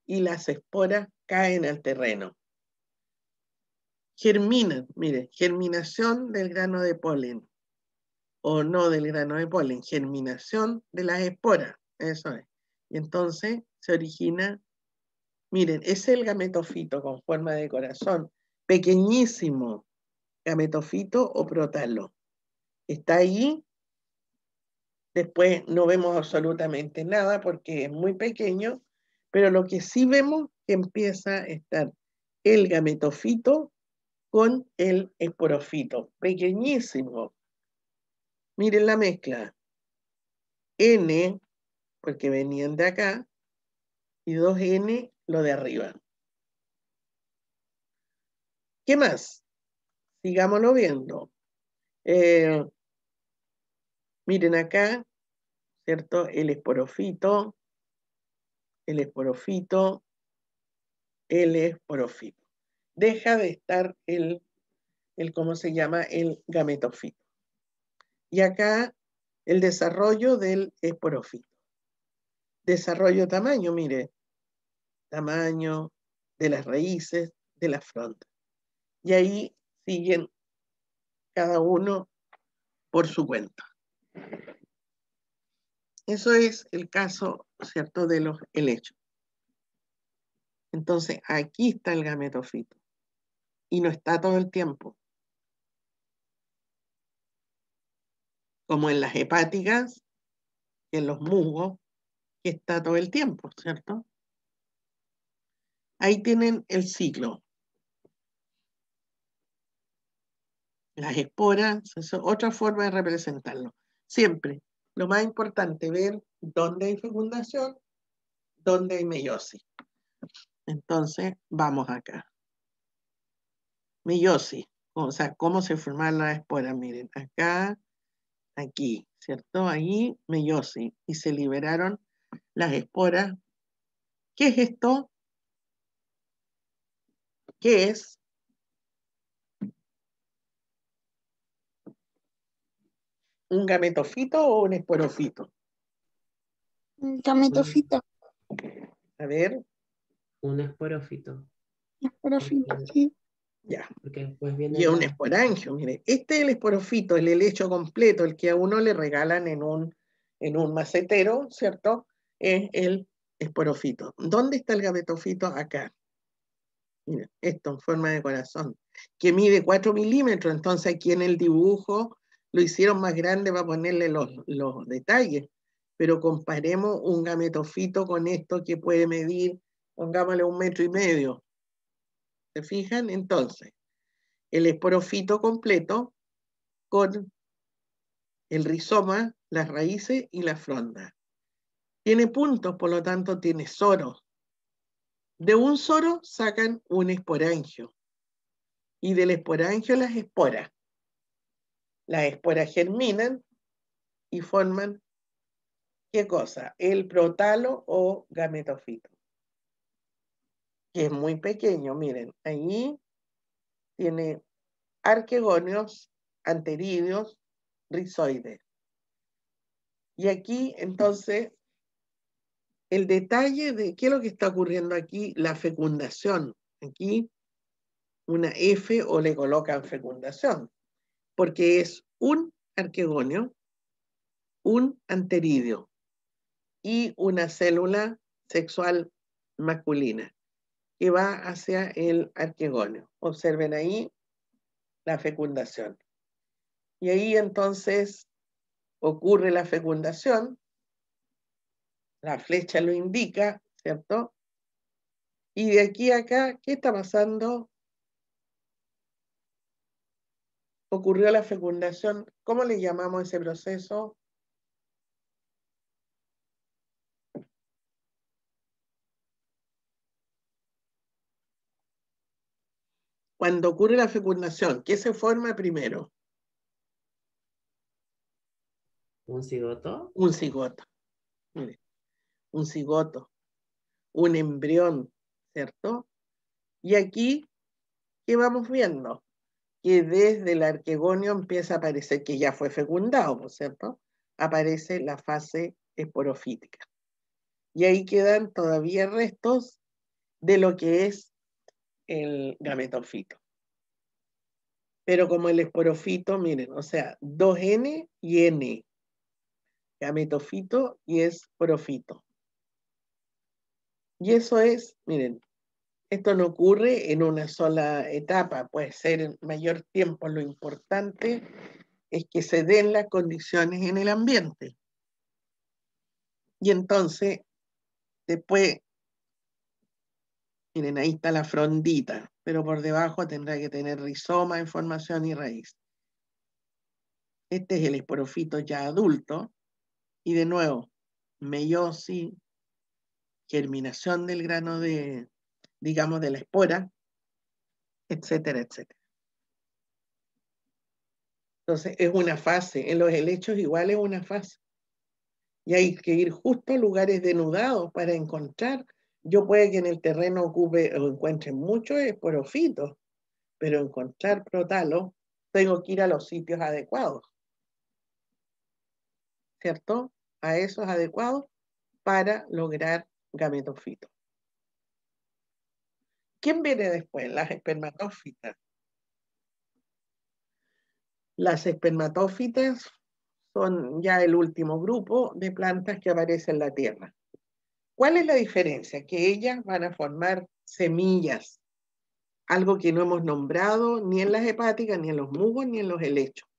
y las esporas caen al terreno. Germinan, mire, germinación del grano de polen. O no del grano de polen, germinación de las esporas. Eso es. Y entonces se origina, miren, es el gametofito con forma de corazón, pequeñísimo, gametofito o prótalo. Está ahí, después no vemos absolutamente nada porque es muy pequeño, pero lo que sí vemos que empieza a estar el gametofito con el esporofito, pequeñísimo. Miren la mezcla. N, porque venían de acá, y 2N lo de arriba. ¿Qué más? Sigámoslo viendo. Miren acá, ¿cierto? El esporofito, el esporofito, el esporofito. Deja de estar ¿cómo se llama? El gametofito. Y acá el desarrollo del esporofito. Desarrollo tamaño, mire, tamaño de las raíces, de la fronda. Y ahí siguen cada uno por su cuenta. Eso es el caso, ¿cierto?, de los helechos. Entonces, aquí está el gametofito. Y no está todo el tiempo. Como en las hepáticas, en los musgos, que está todo el tiempo, ¿cierto? Ahí tienen el ciclo. Las esporas, eso es otra forma de representarlo. Siempre, lo más importante, ver dónde hay fecundación, dónde hay meiosis. Entonces, vamos acá. Meiosis, o sea, cómo se forman las esporas. Miren, acá, aquí, ¿cierto? Ahí, meiosis. Y se liberaron las esporas. ¿Qué es esto? ¿Qué es? ¿Un gametofito o un esporofito? Gametofito. A ver, Un esporófito. Esporofito, sí. ya. Porque después viene Y un la... esporangio, mire. Este es el esporofito, el helecho completo, el que a uno le regalan en un macetero, ¿cierto? Es el esporofito. ¿Dónde está el gametofito? Acá. Mira, esto en forma de corazón, que mide 4 milímetros. Entonces aquí en el dibujo lo hicieron más grande para ponerle los detalles. Pero comparemos un gametofito con esto que puede medir, pongámosle 1,5 metros. ¿Se fijan? Entonces, el esporofito completo con el rizoma, las raíces y la fronda. Tiene puntos, por lo tanto tiene soros. De un soro sacan un esporangio y del esporangio las esporas. Las esporas germinan y forman, ¿qué cosa? El prótalo o gametofito, que es muy pequeño. Miren, ahí tiene arquegonios, anterídeos, rizoides. Y aquí, entonces, el detalle de qué es lo que está ocurriendo aquí, la fecundación. Aquí una F o le colocan fecundación, porque es un arquegonio, un anterídeo y una célula sexual masculina que va hacia el arquegonio. Observen ahí la fecundación. Y ahí entonces ocurre la fecundación, la flecha lo indica, ¿cierto? Y de aquí a acá, ¿qué está pasando? Ocurrió la fecundación. ¿Cómo le llamamos ese proceso? Cuando ocurre la fecundación, ¿qué se forma primero? ¿Un cigoto? Un cigoto. Mire, un cigoto, un embrión, ¿cierto? Y aquí, ¿qué vamos viendo? Que desde el arquegonio empieza a aparecer, que ya fue fecundado, ¿no es cierto? Aparece la fase esporofítica. Y ahí quedan todavía restos de lo que es el gametofito. Pero como el esporofito, miren, o sea, 2N y N, gametofito y esporofito. Y eso es, miren, esto no ocurre en una sola etapa, puede ser en mayor tiempo. Lo importante es que se den las condiciones en el ambiente. Y entonces, después, miren, ahí está la frondita, pero por debajo tendrá que tener rizoma, información y raíz. Este es el esporofito ya adulto. Y de nuevo, meiosis, germinación del grano de, digamos, de la espora, etcétera, etcétera. Entonces, es una fase. En los helechos igual es una fase. Y hay que ir justo a lugares denudados para encontrar. Yo puede que en el terreno ocupe o encuentre muchos esporofitos, pero encontrar prótalos, tengo que ir a los sitios adecuados, ¿cierto? A esos adecuados para lograr gametofitos. ¿Quién viene después? Las espermatófitas. Las espermatófitas son ya el último grupo de plantas que aparece en la Tierra. ¿Cuál es la diferencia? Que ellas van a formar semillas, algo que no hemos nombrado ni en las hepáticas, ni en los musgos, ni en los helechos,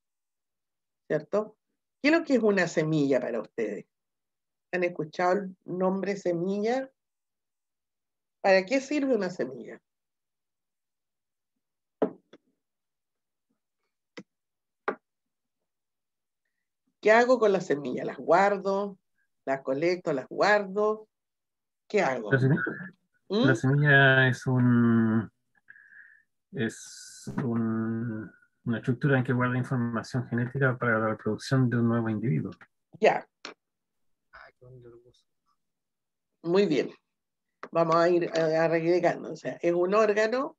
¿cierto? ¿Qué es lo que es una semilla para ustedes? ¿Han escuchado el nombre semilla? ¿Para qué sirve una semilla? ¿Qué hago con las semillas? ¿Las guardo? ¿Las colecto? ¿Las guardo? ¿Qué hago? La semilla es una estructura en que guarda información genética para la reproducción de un nuevo individuo. Ya. Muy bien. Vamos a ir arreglando. O sea, es un órgano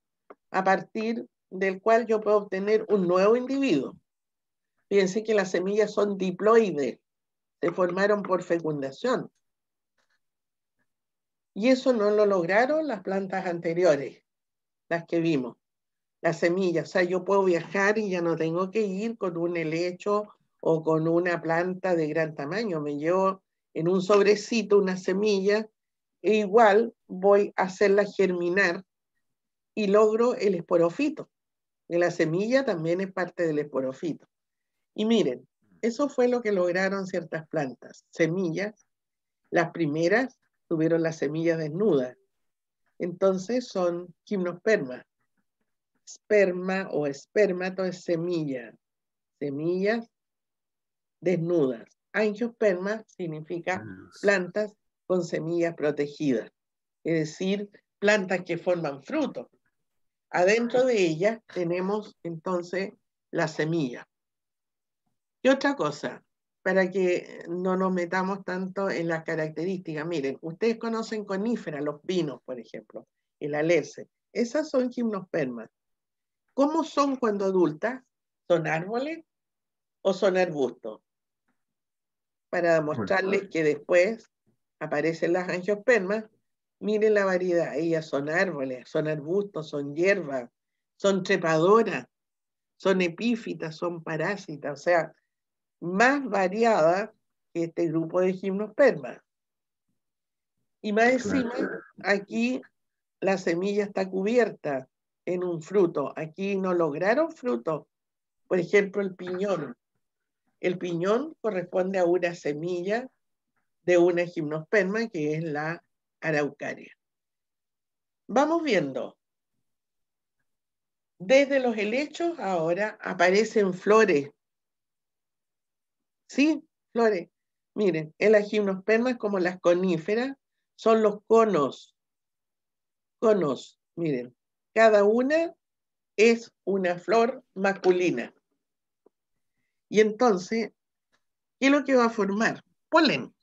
a partir del cual yo puedo obtener un nuevo individuo. Fíjense que las semillas son diploides, se formaron por fecundación. Y eso no lo lograron las plantas anteriores, las que vimos. Las semillas, o sea, yo puedo viajar y ya no tengo que ir con un helecho o con una planta de gran tamaño. Me llevo en un sobrecito una semilla e igual voy a hacerla germinar y logro el esporofito. Y la semilla también es parte del esporofito. Y miren, eso fue lo que lograron ciertas plantas. Semillas, las primeras tuvieron las semillas desnudas. Entonces son gimnospermas. Esperma o espermato es semilla. Semillas desnudas. Angiosperma significa plantas con semillas protegidas. Es decir, plantas que forman frutos. Adentro de ellas tenemos entonces la semilla. ¿Qué otra cosa? Para que no nos metamos tanto en las características. Miren, ustedes conocen coníferas, los pinos, por ejemplo, el alerce. Esas son gimnospermas. ¿Cómo son cuando adultas? ¿Son árboles o son arbustos? Para demostrarles que después aparecen las angiospermas, miren la variedad. Ellas son árboles, son arbustos, son hierbas, son trepadoras, son epífitas, son parásitas, o sea, más variada que este grupo de gimnospermas. Y más encima, aquí la semilla está cubierta en un fruto. Aquí no lograron fruto. Por ejemplo, el piñón. El piñón corresponde a una semilla de una gimnosperma que es la araucaria. Vamos viendo. Desde los helechos ahora aparecen flores. ¿Sí? Flores. Miren, en las gimnospermas como las coníferas son los conos. Conos, miren. Cada una es una flor masculina. Y entonces, ¿qué es lo que va a formar? Polen.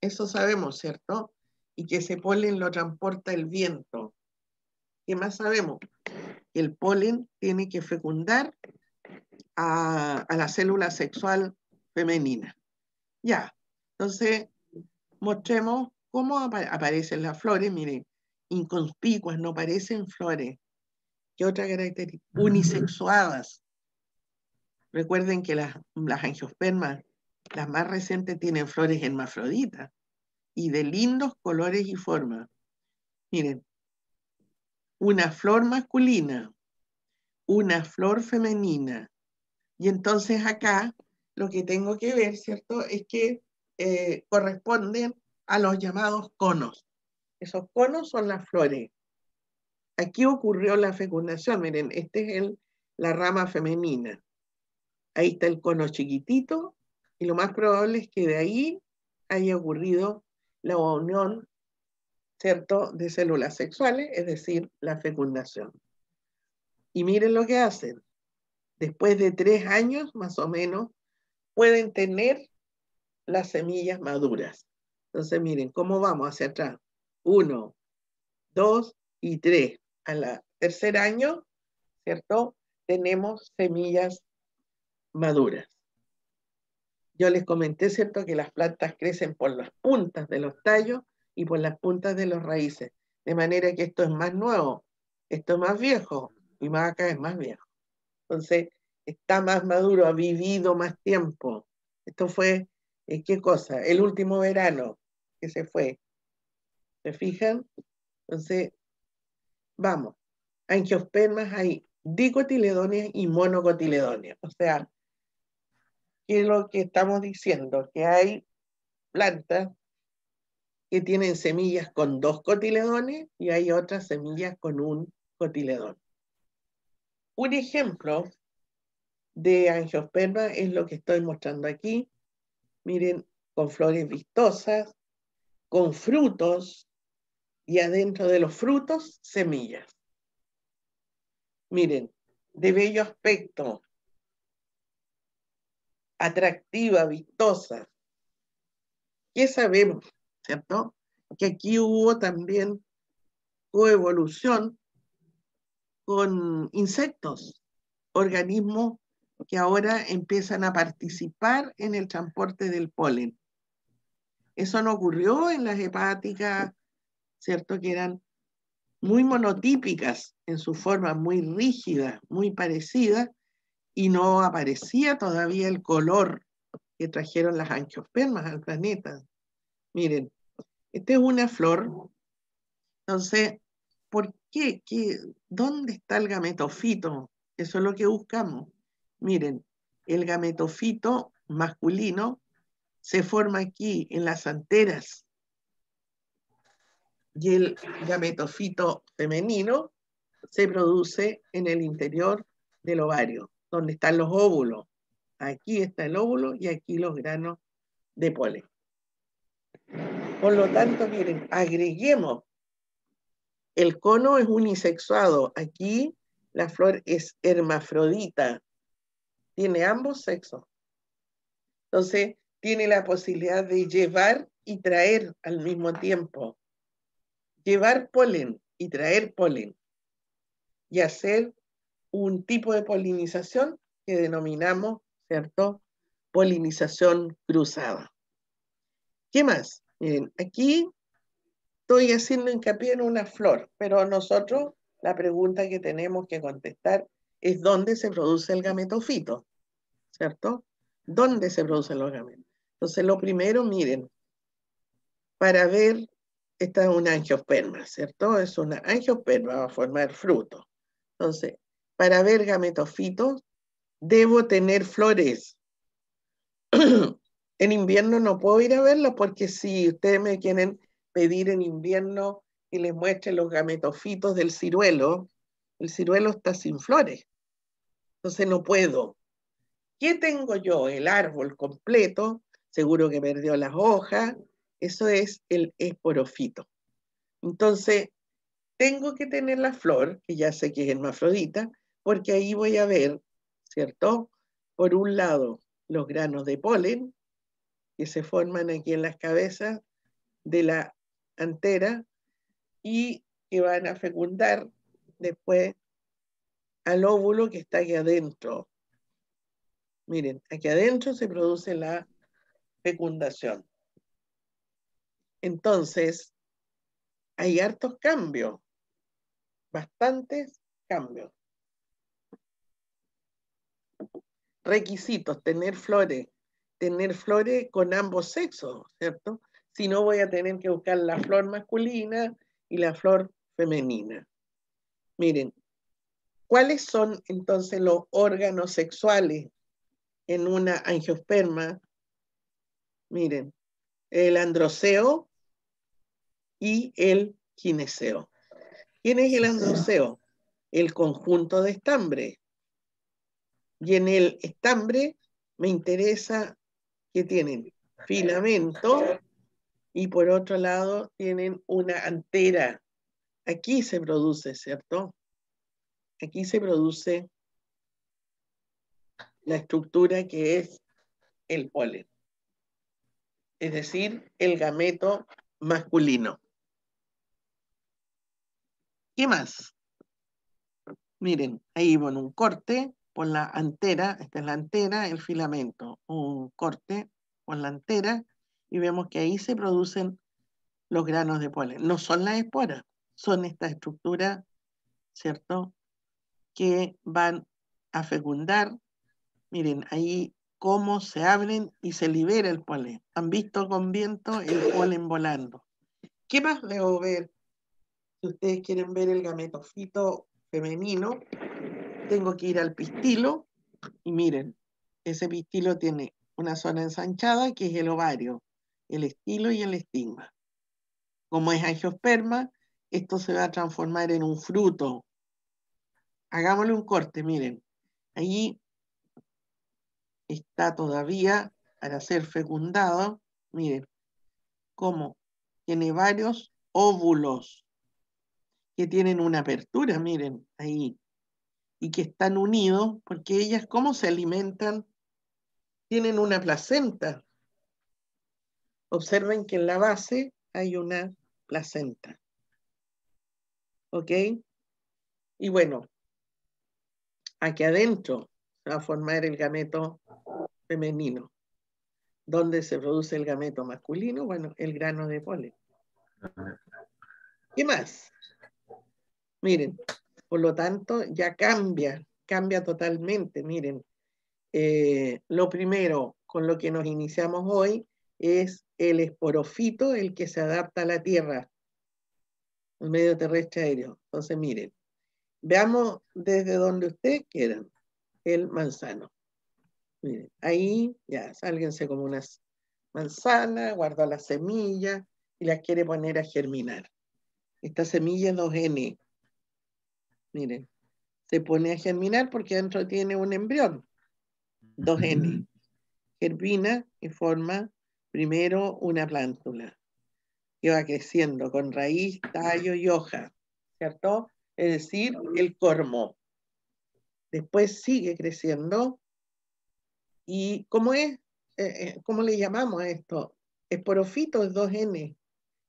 Eso sabemos, ¿cierto? Y que ese polen lo transporta el viento. ¿Qué más sabemos? Que el polen tiene que fecundar a la célula sexual femenina. Ya, entonces mostremos cómo aparecen las flores. Miren, inconspicuas, no parecen flores. ¿Qué otra característica? Unisexuadas. Recuerden que las angiospermas, las más recientes, tienen flores hermafroditas y de lindos colores y formas. Miren, una flor masculina, una flor femenina. Y entonces acá lo que tengo que ver, ¿cierto? Es que corresponden a los llamados conos. Esos conos son las flores. Aquí ocurrió la fecundación. Miren, este es la rama femenina. Ahí está el cono chiquitito y lo más probable es que de ahí haya ocurrido la unión, ¿cierto?, de células sexuales, es decir, la fecundación. Y miren lo que hacen. Después de 3 años, más o menos, pueden tener las semillas maduras. Entonces, miren, ¿cómo vamos hacia atrás? 1, 2 y 3. Al tercer año, ¿cierto?, tenemos semillas maduras. Yo les comenté, ¿cierto?, que las plantas crecen por las puntas de los tallos y por las puntas de las raíces. De manera que esto es más nuevo, esto es más viejo y más acá es más viejo. Entonces, está más maduro, ha vivido más tiempo. Esto fue, ¿qué cosa? El último verano que se fue. ¿Se fijan? Entonces, vamos. Angiospermas hay dicotiledóneas y monocotiledóneas. O sea, ¿qué es lo que estamos diciendo? Que hay plantas que tienen semillas con 2 cotiledones y hay otras semillas con 1 cotiledón. Un ejemplo de angiosperma es lo que estoy mostrando aquí. Miren, con flores vistosas, con frutos y adentro de los frutos, semillas. Miren, de bello aspecto, atractiva, vistosa. ¿Qué sabemos? ¿Cierto? Que aquí hubo también coevolución con insectos, organismos que ahora empiezan a participar en el transporte del polen. Eso no ocurrió en las hepáticas, ¿cierto? Que eran muy monotípicas en su forma, muy rígida, muy parecida, y no aparecía todavía el color que trajeron las angiospermas al planeta. Miren, esta es una flor. Entonces, ¿por qué? ¿Dónde está el gametofito? Eso es lo que buscamos. Miren, el gametofito masculino se forma aquí en las anteras y el gametofito femenino se produce en el interior del ovario, donde están los óvulos. Aquí está el óvulo y aquí los granos de polen. Por lo tanto, miren, agreguemos. El cono es unisexuado. Aquí la flor es hermafrodita. Tiene ambos sexos. Entonces, tiene la posibilidad de llevar y traer al mismo tiempo. Llevar polen y traer polen. Y hacer un tipo de polinización que denominamos, ¿cierto?, polinización cruzada. ¿Qué más? Miren, aquí estoy haciendo hincapié en una flor, pero nosotros la pregunta que tenemos que contestar es ¿dónde se produce el gametofito? ¿Cierto? ¿Dónde se producen los gametos? Entonces, lo primero, miren, para ver, esta es una angiosperma, ¿cierto? Es una angiosperma, va a formar fruto. Entonces, para ver gametofitos, debo tener flores. En invierno no puedo ir a verlos porque si ustedes me quieren pedir en invierno que les muestre los gametofitos del ciruelo, el ciruelo está sin flores. Entonces no puedo. ¿Qué tengo yo? El árbol completo, seguro que perdió las hojas, eso es el esporofito. Entonces, tengo que tener la flor, que ya sé que es hermafrodita, porque ahí voy a ver, ¿cierto? Por un lado, los granos de polen, que se forman aquí en las cabezas de la antera y que van a fecundar después al óvulo que está aquí adentro. Miren, aquí adentro se produce la fecundación. Entonces, hay hartos cambios, bastantes cambios. Requisitos, tener flores con ambos sexos, ¿cierto? Si no, voy a tener que buscar la flor masculina y la flor femenina. Miren, ¿cuáles son entonces los órganos sexuales en una angiosperma? Miren, el androceo y el gineceo. ¿Quién es el androceo? El conjunto de estambre. Y en el estambre me interesa que tienen filamento y por otro lado tienen una antera. Aquí se produce, ¿cierto? Aquí se produce la estructura que es el polen, es decir, el gameto masculino. ¿Qué más? Miren, ahí bueno, un corte por la antera, esta es la antera, el filamento, un corte por la antera y vemos que ahí se producen los granos de polen. No son las esporas, son estas estructuras, ¿cierto?, que van a fecundar. Miren, ahí cómo se abren y se libera el polen. ¿Han visto con viento el polen volando? ¿Qué más debo ver? Si ustedes quieren ver el gametofito femenino, tengo que ir al pistilo y miren, ese pistilo tiene una zona ensanchada que es el ovario, el estilo y el estigma. Como es angiosperma, esto se va a transformar en un fruto. Hagámosle un corte, miren. Allí está todavía para ser fecundado. Miren, cómo tiene varios óvulos que tienen una apertura, miren, ahí. Y que están unidos porque ellas, ¿cómo se alimentan? Tienen una placenta. Observen que en la base hay una placenta. ¿Ok? Y bueno, aquí adentro se va a formar el gameto femenino. ¿Dónde se produce el gameto masculino? Bueno, el grano de polen. ¿Qué más? Miren, por lo tanto, ya cambia totalmente. Miren, lo primero con lo que nos iniciamos hoy es el esporofito, el que se adapta a la tierra, el medio terrestre aéreo. Entonces, miren, veamos desde donde ustedes quieran el manzano. Miren, ahí ya, sálguense como unas manzanas, guarda las semillas y las quiere poner a germinar. Esta semilla es 2N. Miren, se pone a germinar porque dentro tiene un embrión, 2N. Germina y forma primero una plántula que va creciendo con raíz, tallo y hoja, ¿cierto? Es decir, el cormo. Después sigue creciendo y ¿cómo es? ¿Cómo le llamamos a esto? Esporofito es 2N,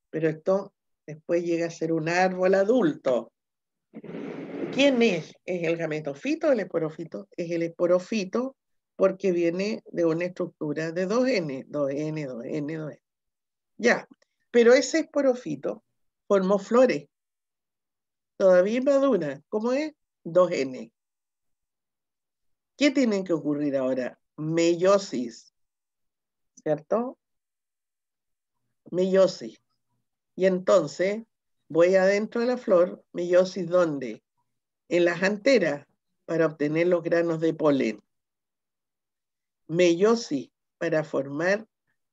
pero esto después llega a ser un árbol adulto. ¿Quién es? ¿Es el gametofito o el esporofito? Es el esporofito porque viene de una estructura de 2N, 2N, 2N, 2N. Ya, pero ese esporofito formó flores, todavía madura. ¿Cómo es? 2N. ¿Qué tiene que ocurrir ahora? Meiosis, ¿cierto? Meiosis. Y entonces voy adentro de la flor, meiosis ¿dónde? En las anteras, para obtener los granos de polen. Meiosis, para formar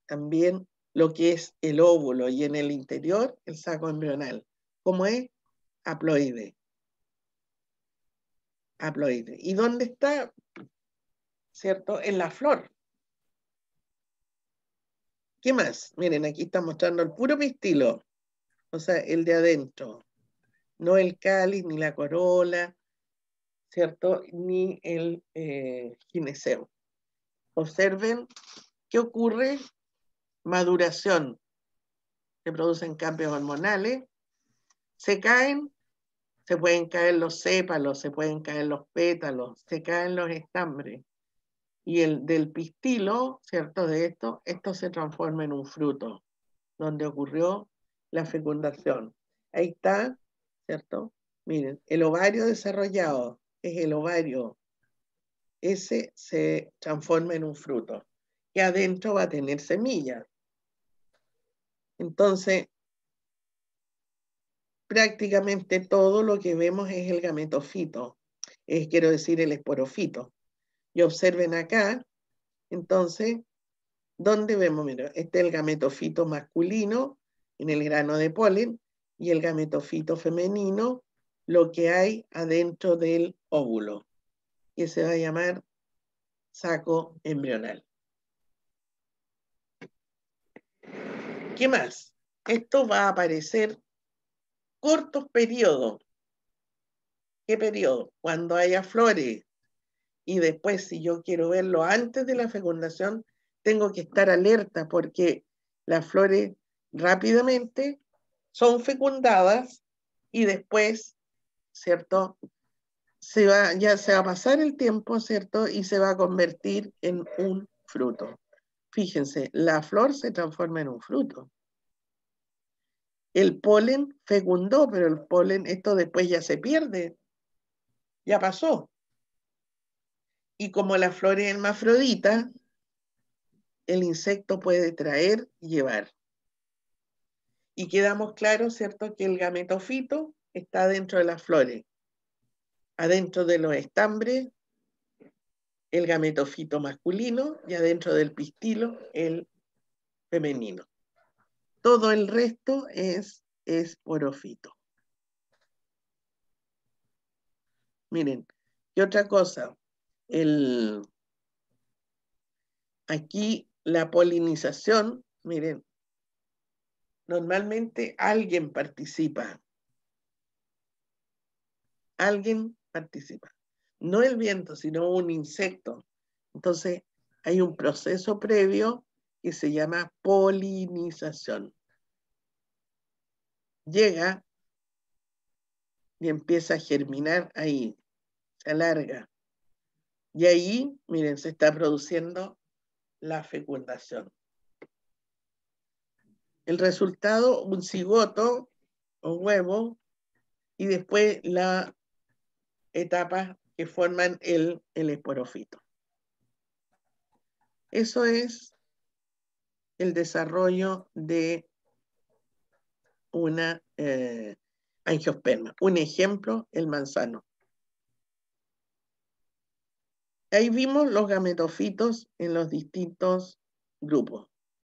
también lo que es el óvulo y en el interior el saco embrional. ¿Cómo es? Haploide. Haploide. ¿Y dónde está? ¿Cierto? En la flor. ¿Qué más? Miren, aquí está mostrando el puro pistilo, o sea, el de adentro. No el cáliz, ni la corola, ¿cierto? Ni el gineceo. Observen qué ocurre. Maduración. Se producen cambios hormonales. Se caen, se pueden caer los sépalos, se pueden caer los pétalos, se caen los estambres. Y el del pistilo, ¿cierto? De esto se transforma en un fruto, donde ocurrió la fecundación. Ahí está, ¿cierto? Miren, el ovario desarrollado es el ovario. Ese se transforma en un fruto, que adentro va a tener semillas. Entonces, prácticamente todo lo que vemos es el gametofito, quiero decir el esporofito. Y observen acá, entonces, ¿dónde vemos? Mira, este es el gametofito masculino en el grano de polen y el gametofito femenino, lo que hay adentro del óvulo, que se va a llamar saco embrional. ¿Qué más? Esto va a aparecer cortos periodos. ¿Qué periodo? Cuando haya flores. Y después, si yo quiero verlo antes de la fecundación, tengo que estar alerta porque las flores rápidamente son fecundadas y después, ¿cierto? Ya se va a pasar el tiempo, ¿cierto? Y se va a convertir en un fruto. Fíjense, la flor se transforma en un fruto. El polen fecundó, pero el polen, esto después ya se pierde. Ya pasó. Y como la flor es hermafrodita, el insecto puede traer y llevar. Y quedamos claros, ¿cierto?, que el gametofito está dentro de las flores. Adentro de los estambres, el gametofito masculino, y adentro del pistilo, el femenino. Todo el resto es esporofito. Miren, y otra cosa, aquí la polinización, miren, normalmente alguien participa. Alguien participa. No el viento, sino un insecto. Entonces, hay un proceso previo que se llama polinización. Llega y empieza a germinar ahí, se alarga. Y ahí, miren, se está produciendo la fecundación. El resultado, un cigoto o huevo, y después la etapa que forman el esporofito. Eso es el desarrollo de una angiosperma. Un ejemplo, el manzano. Ahí vimos los gametofitos en los distintos grupos.